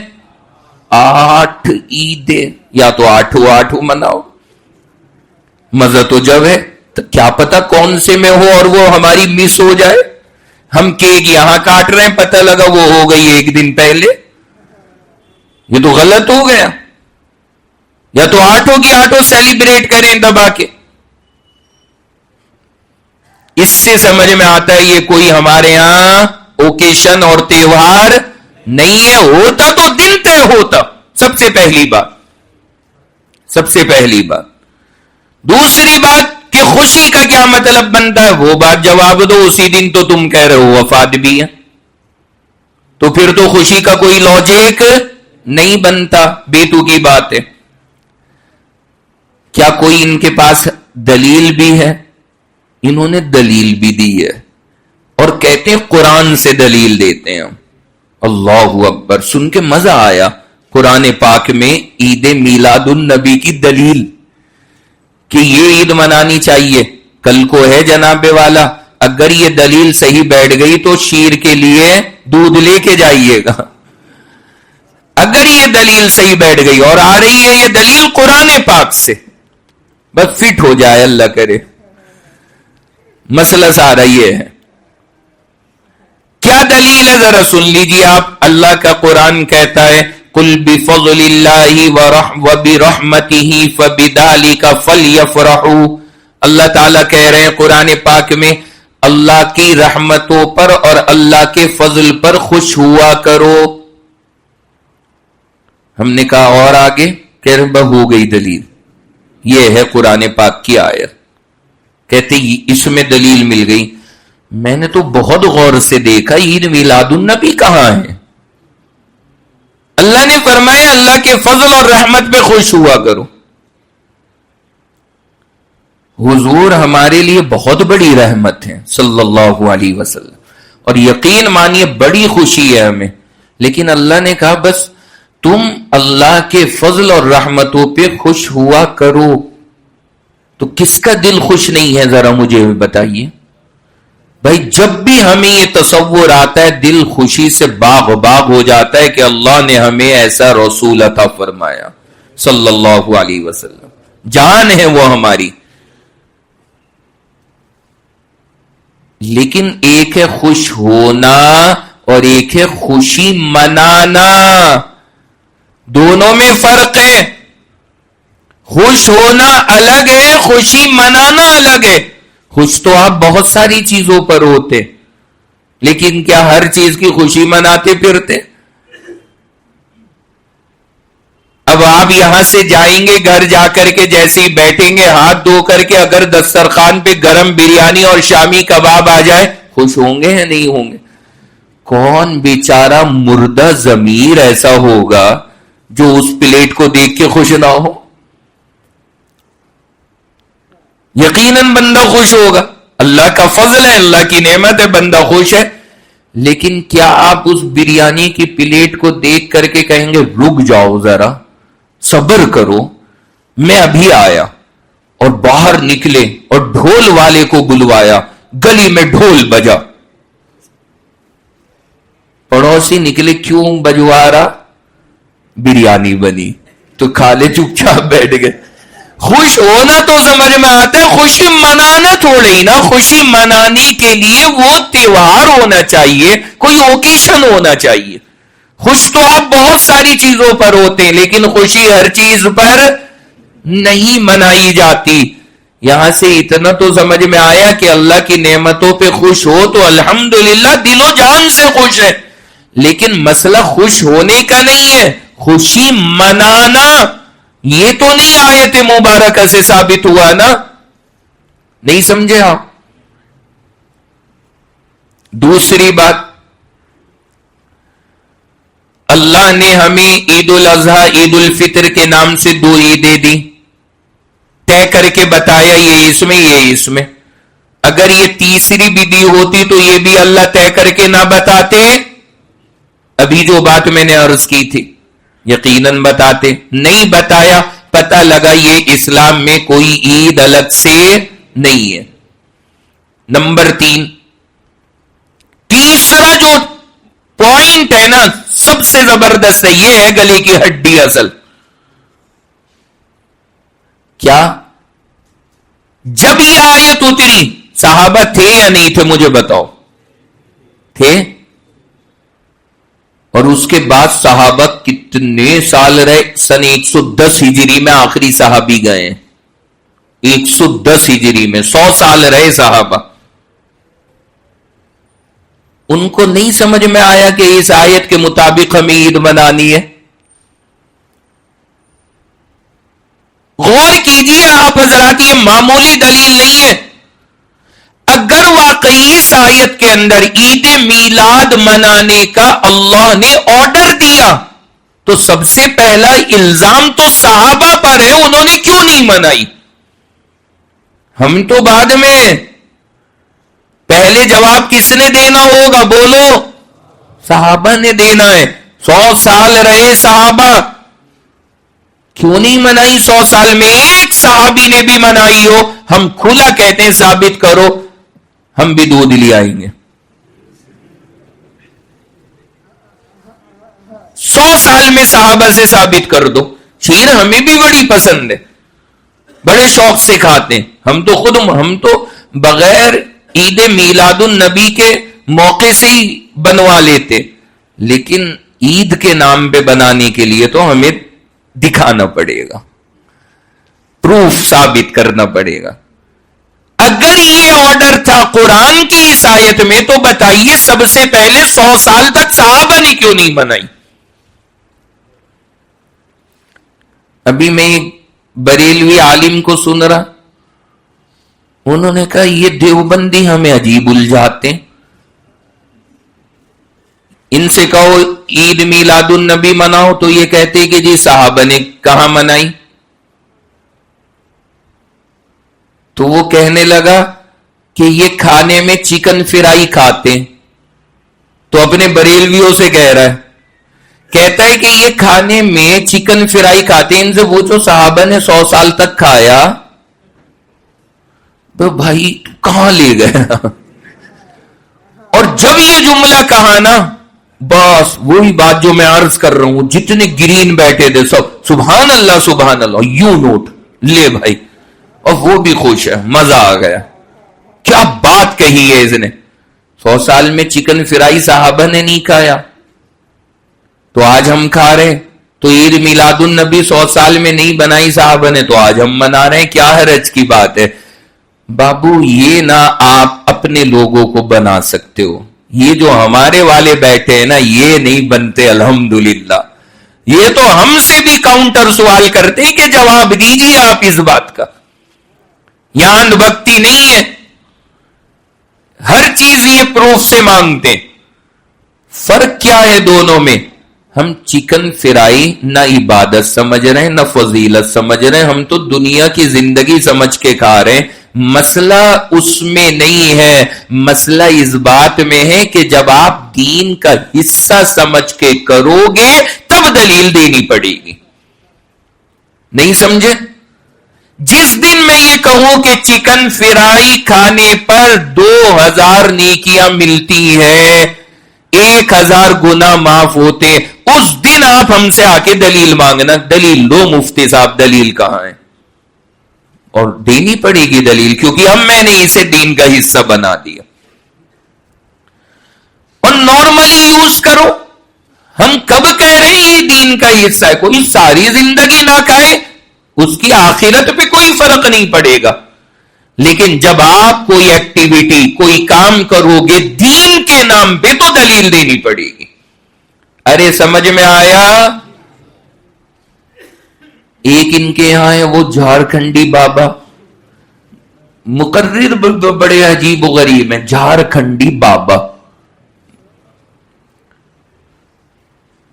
8 عیدیں. یا تو 8 مناؤ. مزہ تو جب ہے تو کیا پتا کون سے میں ہو اور وہ ہماری مس ہو جائے. ہم کیک یہاں کاٹ رہے ہیں، پتہ لگا وہ ہو گئی 1 دن پہلے. یہ تو غلط ہو گیا. یا تو 8 کی 8 سیلیبریٹ کریں دبا کے. اس سے سمجھ میں آتا ہے یہ کوئی ہمارے ہاں اوکیشن اور تہوار نہیں ہے. ہوتا تو دن طے ہوتا. سب سے پہلی بات. سب سے پہلی بات. دوسری بات کہ خوشی کا کیا مطلب بنتا ہے وہ بات جواب دو. اسی دن تو تم کہہ رہے ہو وفات بھی ہے، تو پھر تو خوشی کا کوئی لاجک نہیں بنتا. بیتو کی بات ہے. کیا کوئی ان کے پاس دلیل بھی ہے؟ انہوں نے دلیل بھی دی ہے اور کہتے ہیں قرآن سے دلیل دیتے ہیں. اللہ اکبر. سن کے مزہ آیا. قرآن پاک میں عید میلاد النبی کی دلیل کہ یہ عید منانی چاہیے. کل کو ہے جناب والا، اگر یہ دلیل صحیح بیٹھ گئی تو شیر کے لیے دودھ لے کے جائیے گا. اگر یہ دلیل صحیح بیٹھ گئی، اور آ رہی ہے یہ دلیل قرآن پاک سے، بس فٹ ہو جائے اللہ کرے. مسئلہ سارا یہ ہے. کیا دلیل ہے ذرا سن لیجیے آپ. اللہ کا قرآن کہتا ہے قل بفضل اللہ وبرحمتہ فبذلک فلیفرحوا. اللہ تعالیٰ کہہ رہے ہیں قرآن پاک میں اللہ کی رحمتوں پر اور اللہ کے فضل پر خوش ہوا کرو. ہم نے کہا اور آگے کہ ہو گئی دلیل. یہ ہے قرآن پاک کی آیت. کہتے اس میں دلیل مل گئی. میں نے تو بہت غور سے دیکھا عید میلاد النبی کہاں ہے؟ اللہ نے فرمایا اللہ کے فضل اور رحمت پہ خوش ہوا کرو. حضور ہمارے لیے بہت بڑی رحمت ہے صلی اللہ علیہ وسلم, اور یقین مانیے بڑی خوشی ہے ہمیں. لیکن اللہ نے کہا بس تم اللہ کے فضل اور رحمتوں پہ خوش ہوا کرو. تو کس کا دل خوش نہیں ہے ذرا مجھے بتائیے بھائی. جب بھی ہمیں یہ تصور آتا ہے دل خوشی سے باغ باغ ہو جاتا ہے کہ اللہ نے ہمیں ایسا رسول عطا فرمایا صلی اللہ علیہ وسلم. جان ہے وہ ہماری. لیکن ایک ہے خوش ہونا اور ایک ہے خوشی منانا. دونوں میں فرق ہے. خوش ہونا الگ ہے, خوشی منانا الگ ہے. خوش تو آپ بہت ساری چیزوں پر ہوتے, لیکن کیا ہر چیز کی خوشی مناتے پھرتے؟ اب آپ یہاں سے جائیں گے, گھر جا کر کے جیسے ہی بیٹھیں گے ہاتھ دھو کر کے, اگر دسترخوان پہ گرم بریانی اور شامی کباب آ جائے خوش ہوں گے یا نہیں ہوں گے؟ کون بیچارہ مردہ ضمیر ایسا ہوگا جو اس پلیٹ کو دیکھ کے خوش نہ ہو؟ یقیناً بندہ خوش ہوگا. اللہ کا فضل ہے, اللہ کی نعمت ہے, بندہ خوش ہے. لیکن کیا آپ اس بریانی کی پلیٹ کو دیکھ کر کے کہیں گے رک جاؤ ذرا, صبر کرو, میں ابھی آیا؟ اور باہر نکلے اور ڈھول والے کو بلوایا, گلی میں ڈھول بجا, پڑوسی نکلے کیوں بجوا رہا؟ بریانی بنی تو کھا لے, چپ چاپ بیٹھ گئے. خوش ہونا تو سمجھ میں آتا ہے, خوشی منانا تھوڑی نا. خوشی منانے کے لیے وہ تہوار ہونا چاہیے, کوئی اوکیشن ہونا چاہیے. خوش تو آپ بہت ساری چیزوں پر ہوتے ہیں, لیکن خوشی ہر چیز پر نہیں منائی جاتی. یہاں سے اتنا تو سمجھ میں آیا کہ اللہ کی نعمتوں پہ خوش ہو تو الحمدللہ دل و جان سے خوش ہے. لیکن مسئلہ خوش ہونے کا نہیں ہے, خوشی منانا. یہ تو نہیں آیت مبارکہ سے ثابت ہوا نا, نہیں سمجھے آپ؟ دوسری بات, اللہ نے ہمیں عید الاضحیٰ عید الفطر کے نام سے 2 عیدیں دی, طے کر کے بتایا یہ اس میں یہ اس میں. اگر یہ تیسری بھی دی ہوتی تو یہ بھی اللہ طے کر کے نہ بتاتے؟ ابھی جو بات میں نے عرض کی تھی یقیناً بتاتے. نہیں بتایا, پتہ لگا یہ اسلام میں کوئی عید الگ سے نہیں ہے. نمبر 3, تیسرا جو پوائنٹ ہے نا سب سے زبردست ہے, یہ ہے گلے کی ہڈی اصل. کیا؟ جب یہ آیت اتری صحابہ تھے یا نہیں تھے مجھے بتاؤ؟ تھے. اور اس کے بعد صحابہ کتنے سال رہے؟ سن 110 ہجری میں آخری صحابی گئے, 110 ہجری میں 100 سال رہے صحابہ. ان کو نہیں سمجھ میں آیا کہ اس آیت کے مطابق ہمیں عید منانی ہے؟ غور کیجئے آپ حضرات, یہ معمولی دلیل نہیں ہے. اگر واقعی اس آیت کے اندر عید میلاد منانے کا اللہ نے آرڈر دیا تو سب سے پہلا الزام تو صحابہ پر ہے, انہوں نے کیوں نہیں منائی؟ ہم تو بعد میں. پہلے جواب کس نے دینا ہوگا بولو؟ صحابہ نے دینا ہے. 100 سال رہے صحابہ, کیوں نہیں منائی 100 سال میں؟ ایک صحابی نے بھی منائی ہو, ہم کھلا کہتے ہیں ثابت کرو, ہم بھی دودھ لے آئیں گے. 100 سال میں صحابہ سے ثابت کر دو. شیر ہمیں بھی بڑی پسند ہے, بڑے شوق سے کھاتے ہیں. ہم تو بغیر عید میلاد النبی کے موقع سے ہی بنوا لیتے. لیکن عید کے نام پہ بنانے کے لیے تو ہمیں دکھانا پڑے گا، پروف ثابت کرنا پڑے گا. اگر یہ آرڈر تھا قرآن کی اس آیت میں تو بتائیے سب سے پہلے 100 سال تک صحابہ نے کیوں نہیں منائی؟ ابھی میں ایک بریلوی عالم کو سن رہا، انہوں نے کہا یہ دیوبندی ہمیں عجیب الجھاتے ہیں، ان سے کہو عید میلاد النبی مناؤ تو یہ کہتے کہ جی صحابہ نے کہاں منائی. تو وہ کہنے لگا کہ یہ کھانے میں چکن فرائی کھاتے ہیں، تو اپنے بریلویوں سے کہہ رہا ہے، کہتا ہے کہ یہ کھانے میں چکن فرائی کھاتے ہیں، ان سے پوچھو صحابہ نے 100 سال تک کھایا؟ تو بھائی کہاں لے گئے؟ اور جب یہ جملہ کہا نا، بس وہی بات جو میں عرض کر رہا ہوں، جتنے گرین بیٹھے تھے سب سبحان اللہ سبحان اللہ، یو نوٹ لے بھائی، اور وہ بھی خوش ہے، مزہ آ گیا. کیا بات کہی ہے اس نے، 100 سال میں چکن فرائی صحابہ نے نہیں کھایا تو آج ہم کھا رہے ہیں. تو عید میلاد النبی 100 سال میں نہیں بنائی صحابہ نے تو آج ہم منا رہے ہیں، کیا حرج کی بات ہے؟ بابو یہ نہ آپ اپنے لوگوں کو بنا سکتے ہو، یہ جو ہمارے والے بیٹھے ہیں نا یہ نہیں بنتے الحمدللہ. یہ تو ہم سے بھی کاؤنٹر سوال کرتے ہیں کہ جواب دیجیے آپ اس بات کا. یہاں اندھ بھکتی نہیں ہے، ہر چیز یہ پروف سے مانگتے ہیں. فرق کیا ہے دونوں میں؟ ہم چکن فرائی نہ عبادت سمجھ رہے ہیں نہ فضیلت سمجھ رہے ہیں، ہم تو دنیا کی زندگی سمجھ کے کھا رہے ہیں. مسئلہ اس میں نہیں ہے، مسئلہ اس بات میں ہے کہ جب آپ دین کا حصہ سمجھ کے کرو گے تب دلیل دینی پڑے گی. نہیں سمجھے؟ جس دن میں یہ کہوں کہ چکن فرائی کھانے پر 2000 نیکیاں ملتی ہیں، 1000 گناہ معاف ہوتے، اس دن آپ ہم سے آ کے دلیل مانگنا، دلیل دو مفتی صاحب، دلیل کہاں ہے؟ اور دینی پڑے گی دلیل، کیونکہ اب میں نے اسے دین کا حصہ بنا دیا. اور نارملی یوز کرو، ہم کب کہہ رہے ہیں یہ دین کا حصہ ہے؟ کوئی ساری زندگی نہ کھائے اس کی آخرت پہ کوئی فرق نہیں پڑے گا، لیکن جب آپ کوئی ایکٹیویٹی کوئی کام کرو گے دین کے نام پہ تو دلیل دینی پڑے گی. ارے سمجھ میں آیا؟ ایک ان کے یہاں ہے وہ جھارکھنڈی بابا، مقرر بڑے عجیب و غریب ہیں، جھارکھنڈی بابا.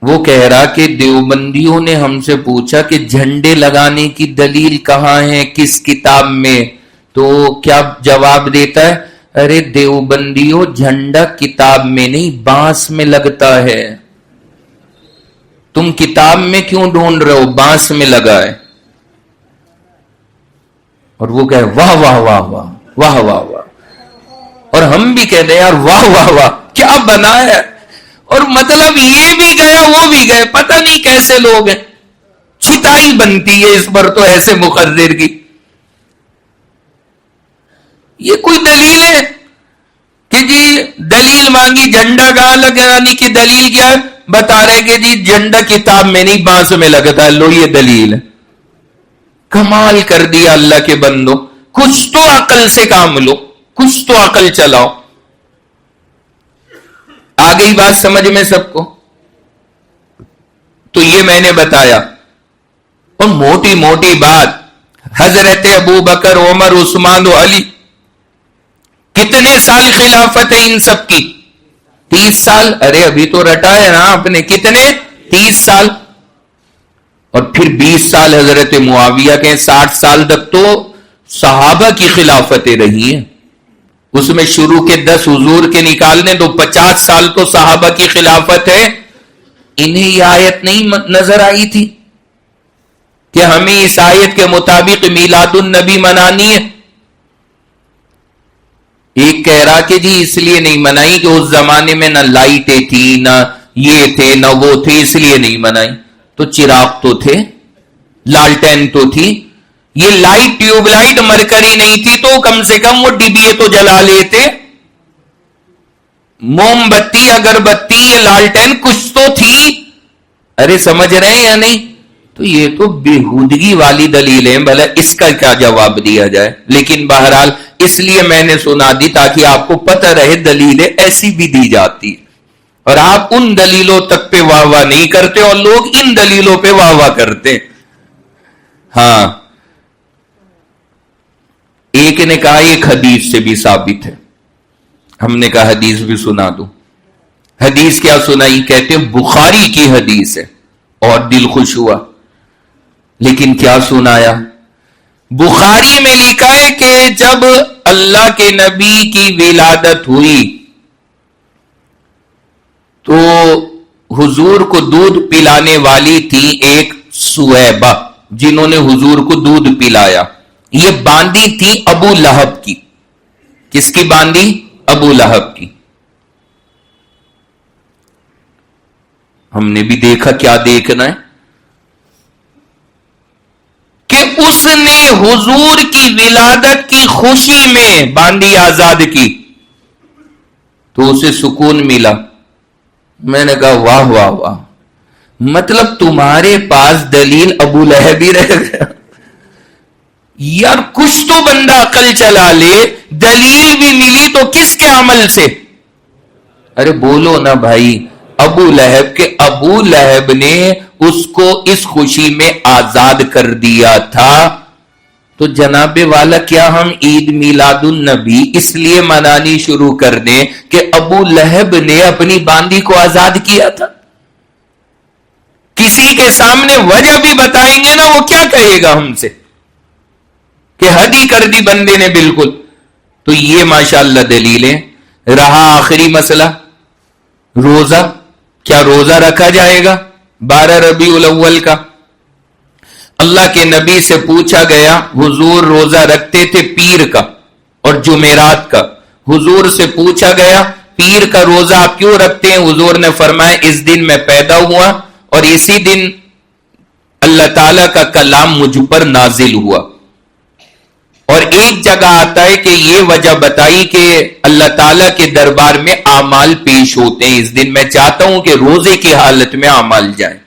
وہ کہہ رہا کہ دیوبندیوں نے ہم سے پوچھا کہ جھنڈے لگانے کی دلیل کہاں ہے، کس کتاب میں؟ تو کیا جواب دیتا ہے؟ ارے دیوبندیوں جھنڈا کتاب میں نہیں بانس میں لگتا ہے، تم کتاب میں کیوں ڈھونڈ رہے ہو؟ بانس میں لگا ہے. اور وہ کہے واہ واہ واہ واہ واہ واہ واہ، اور ہم بھی کہتے ہیں یار واہ واہ واہ کیا بنایا. اور مطلب یہ بھی گیا وہ بھی گئے، پتہ نہیں کیسے لوگ ہیں. چھتائی بنتی ہے اس پر تو ایسے مقرر کی. یہ کوئی دلیل ہے کہ جی دلیل مانگی جھنڈا کہاں لگانے کی دلیل کیا ہے؟ بتا رہے کہ جی جھنڈا کتاب میں نہیں بانس میں لگتا ہے، لو یہ دلیل ہے. کمال کر دیا اللہ کے بندو، کچھ تو عقل سے کام لو، کچھ تو عقل چلاؤ. آ گئی بات سمجھ میں سب کو؟ تو یہ میں نے بتایا. اور موٹی موٹی بات، حضرت ابو بکر عمر عثمان و علی، کتنے سال خلافت ہے ان سب کی؟ 30 سال. ارے ابھی تو رٹا ہے نا آپ نے، کتنے؟ 30 سال. اور پھر 20 سال حضرت معاویہ کے، 60 سال تک تو صحابہ کی خلافتیں رہی ہیں. اس میں شروع کے 10 حضور کے نکالنے تو 50 سال تو صحابہ کی خلافت ہے. انہیں یہ آیت نہیں نظر آئی تھی کہ ہمیں اس آیت کے مطابق میلاد النبی منانی ہے؟ ایک کہہ رہا کہ جی اس لیے نہیں منائی کہ اس زمانے میں نہ لائٹیں تھی نہ یہ تھے نہ وہ تھے، اس لیے نہیں منائی. تو چراغ تو تھے، لالٹین تو تھی. یہ لائٹ ٹیوب لائٹ مرکری نہیں تھی تو کم سے کم وہ ڈبیے تو جلا لیتے. موم بتی اگربتی یہ لالٹین کچھ تو تھی. ارے سمجھ رہے ہیں یا نہیں؟ تو یہ تو بےہودگی والی دلیل ہے، بھلا اس کا کیا جواب دیا جائے؟ لیکن بہرحال اس لیے میں نے سنا دی تاکہ آپ کو پتہ رہے دلیلیں ایسی بھی دی جاتی، اور آپ ان دلیلوں تک پہ واہ واہ نہیں کرتے اور لوگ ان دلیلوں پہ واہ واہ کرتے۔ ہاں، ایک نے کہا ایک حدیث سے بھی ثابت ہے، ہم نے کہا حدیث بھی سنا دو۔ حدیث کیا سنائی؟ کہتے ہیں بخاری کی حدیث ہے، اور دل خوش ہوا، لیکن کیا سنایا؟ بخاری میں لکھا ہے کہ جب اللہ کے نبی کی ولادت ہوئی تو حضور کو دودھ پلانے والی تھی ایک سویبہ، جنہوں نے حضور کو دودھ پلایا، یہ باندی تھی ابو لہب کی۔ کس کی باندی؟ ابو لہب کی۔ ہم نے بھی دیکھا، کیا دیکھنا ہے کہ اس نے حضور کی ولادت کی خوشی میں باندی آزاد کی تو اسے سکون ملا۔ میں نے کہا واہ واہ واہ، مطلب تمہارے پاس دلیل ابو لہب ہی رہ گیا یار، کچھ تو بندہ عقل چلا لے، دلیل بھی ملی تو کس کے عمل سے؟ ارے بولو نا بھائی، ابو لہب کے ابو لہب نے اس کو اس خوشی میں آزاد کر دیا تھا، تو جناب والا کیا ہم عید میلاد النبی اس لیے منانی شروع کر دیں کہ ابو لہب نے اپنی باندی کو آزاد کیا تھا؟ کسی کے سامنے وجہ بھی بتائیں گے نا، وہ کیا کہے گا ہم سے کہ حد ہی کر دی بندے نے بالکل۔ تو یہ ماشاءاللہ دلیلیں۔ رہا آخری مسئلہ روزہ، کیا روزہ رکھا جائے گا 12 ربیع الاول کا؟ اللہ کے نبی سے پوچھا گیا، حضور روزہ رکھتے تھے پیر کا اور جمعرات کا۔ حضور سے پوچھا گیا پیر کا روزہ آپ کیوں رکھتے ہیں؟ حضور نے فرمایا اس دن میں پیدا ہوا اور اسی دن اللہ تعالی کا کلام مجھ پر نازل ہوا۔ اور ایک جگہ آتا ہے کہ یہ وجہ بتائی کہ اللہ تعالیٰ کے دربار میں اعمال پیش ہوتے ہیں اس دن، میں چاہتا ہوں کہ روزے کی حالت میں اعمال جائیں۔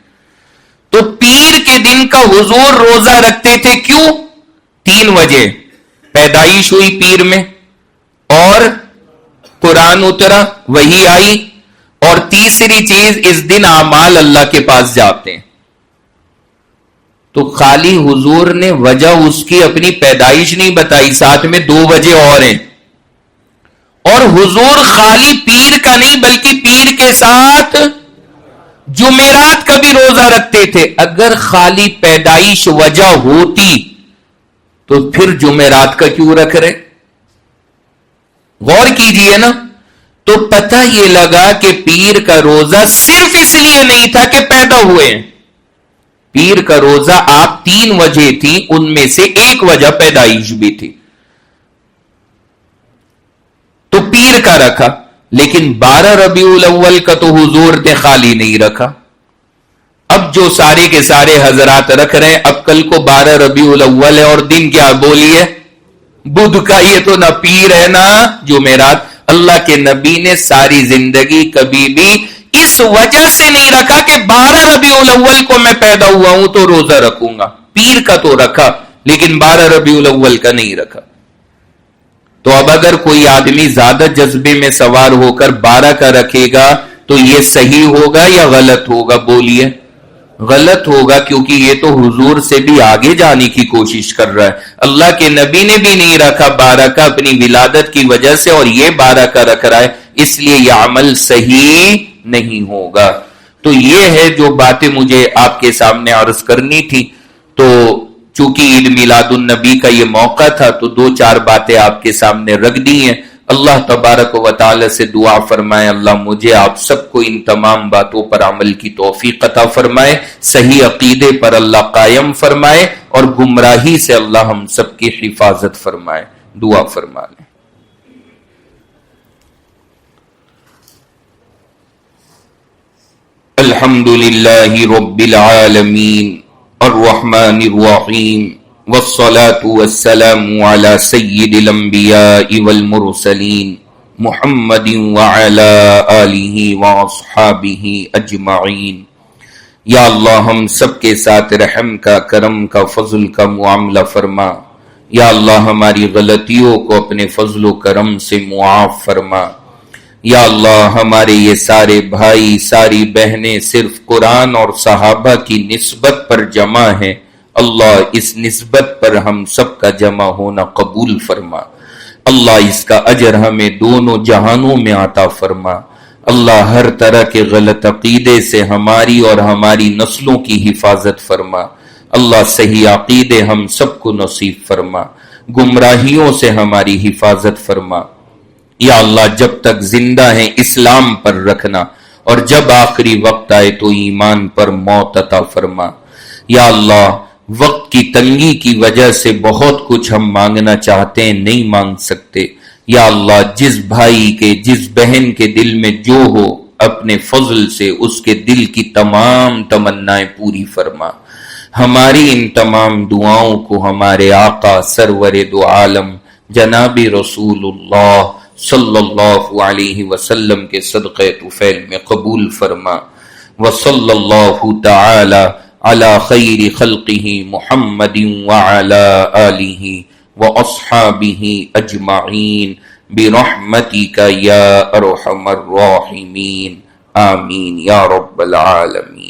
تو پیر کے دن کا حضور روزہ رکھتے تھے، کیوں؟ 3 وجہ: پیدائش ہوئی پیر میں، اور قرآن اترا، وحی آئی، اور تیسری چیز اس دن اعمال اللہ کے پاس جاتے ہیں۔ تو خالی حضور نے وجہ اس کی اپنی پیدائش نہیں بتائی، ساتھ میں 2 وجہ اور ہیں۔ اور حضور خالی پیر کا نہیں بلکہ پیر کے ساتھ جمعرات کا بھی روزہ رکھتے تھے۔ اگر خالی پیدائش وجہ ہوتی تو پھر جمعرات کا کیوں رکھ رہے؟ غور کیجئے نا۔ تو پتہ یہ لگا کہ پیر کا روزہ صرف اس لیے نہیں تھا کہ پیدا ہوئے ہیں، پیر کا روزہ آپ 3 وجہ تھی، ان میں سے ایک وجہ پیدائش بھی تھی، تو پیر کا رکھا۔ لیکن 12 ربیع الاول کا تو حضور نے خالی نہیں رکھا۔ اب جو سارے کے سارے حضرات رکھ رہے ہیں، اب کل کو 12 ربیع الاول ہے اور دن کیا بولیے؟ بدھ کا۔ یہ تو نہ پیر ہے نہ جمعرات۔ اللہ کے نبی نے ساری زندگی کبھی بھی اس وجہ سے نہیں رکھا کہ 12 ربیع الاول کو میں پیدا ہوا ہوں تو روزہ رکھوں گا۔ پیر کا تو رکھا لیکن 12 ربیع الاول کا نہیں رکھا۔ تو اب اگر کوئی آدمی زیادہ جذبے میں سوار ہو کر 12 کا رکھے گا تو یہ صحیح ہوگا یا غلط ہوگا؟ بولیے۔ غلط ہوگا، کیونکہ یہ تو حضور سے بھی آگے جانے کی کوشش کر رہا ہے۔ اللہ کے نبی نے بھی نہیں رکھا 12 کا اپنی ولادت کی وجہ سے، اور یہ 12 کا رکھ رہا ہے، اس لیے یہ عمل صحیح نہیں ہوگا۔ تو یہ ہے جو باتیں مجھے آپ کے سامنے عرض کرنی تھی۔ تو چونکہ عید میلاد النبی کا یہ موقع تھا تو 2-4 باتیں آپ کے سامنے رکھ دی ہیں۔ اللہ تبارک و تعالی سے دعا فرمائے اللہ مجھے آپ سب کو ان تمام باتوں پر عمل کی توفیق عطا فرمائے، صحیح عقیدے پر اللہ قائم فرمائے، اور گمراہی سے اللہ ہم سب کی حفاظت فرمائے۔ دعا فرما لیں۔ الحمد للہ رب العالمین الرحمن الرحیم والصلاة والسلام على سید الانبیاء والمرسلین محمد وعلى آلہ واصحابہ اجمعین۔ یا اللہ ہم سب کے ساتھ رحم کا، کرم کا، فضل کا معاملہ فرما۔ یا اللہ ہماری غلطیوں کو اپنے فضل و کرم سے معاف فرما۔ یا اللہ ہمارے یہ سارے بھائی، ساری بہنیں صرف قرآن اور صحابہ کی نسبت پر جمع ہیں، اللہ اس نسبت پر ہم سب کا جمع ہونا قبول فرما۔ اللہ اس کا اجر ہمیں دونوں جہانوں میں عطا فرما۔ اللہ ہر طرح کے غلط عقیدے سے ہماری اور ہماری نسلوں کی حفاظت فرما۔ اللہ صحیح عقیدے ہم سب کو نصیب فرما، گمراہیوں سے ہماری حفاظت فرما۔ یا اللہ جب تک زندہ ہیں اسلام پر رکھنا، اور جب آخری وقت آئے تو ایمان پر موت عطا فرما۔ یا اللہ وقت کی تنگی کی وجہ سے بہت کچھ ہم مانگنا چاہتے ہیں، نہیں مانگ سکتے۔ یا اللہ جس بھائی کے، جس بہن کے دل میں جو ہو، اپنے فضل سے اس کے دل کی تمام تمنائیں پوری فرما۔ ہماری ان تمام دعاؤں کو ہمارے آقا سرور دو عالم جناب رسول اللہ صلی اللہ علیہ وسلم کے صدقہ طفیل میں قبول فرما۔ وصلی اللہ تعالی علی خیر خلقہ محمد وعلی آلہ واصحابہ اجمعین برحمتک یا ارحم الراحمین، آمین یا رب العالمین۔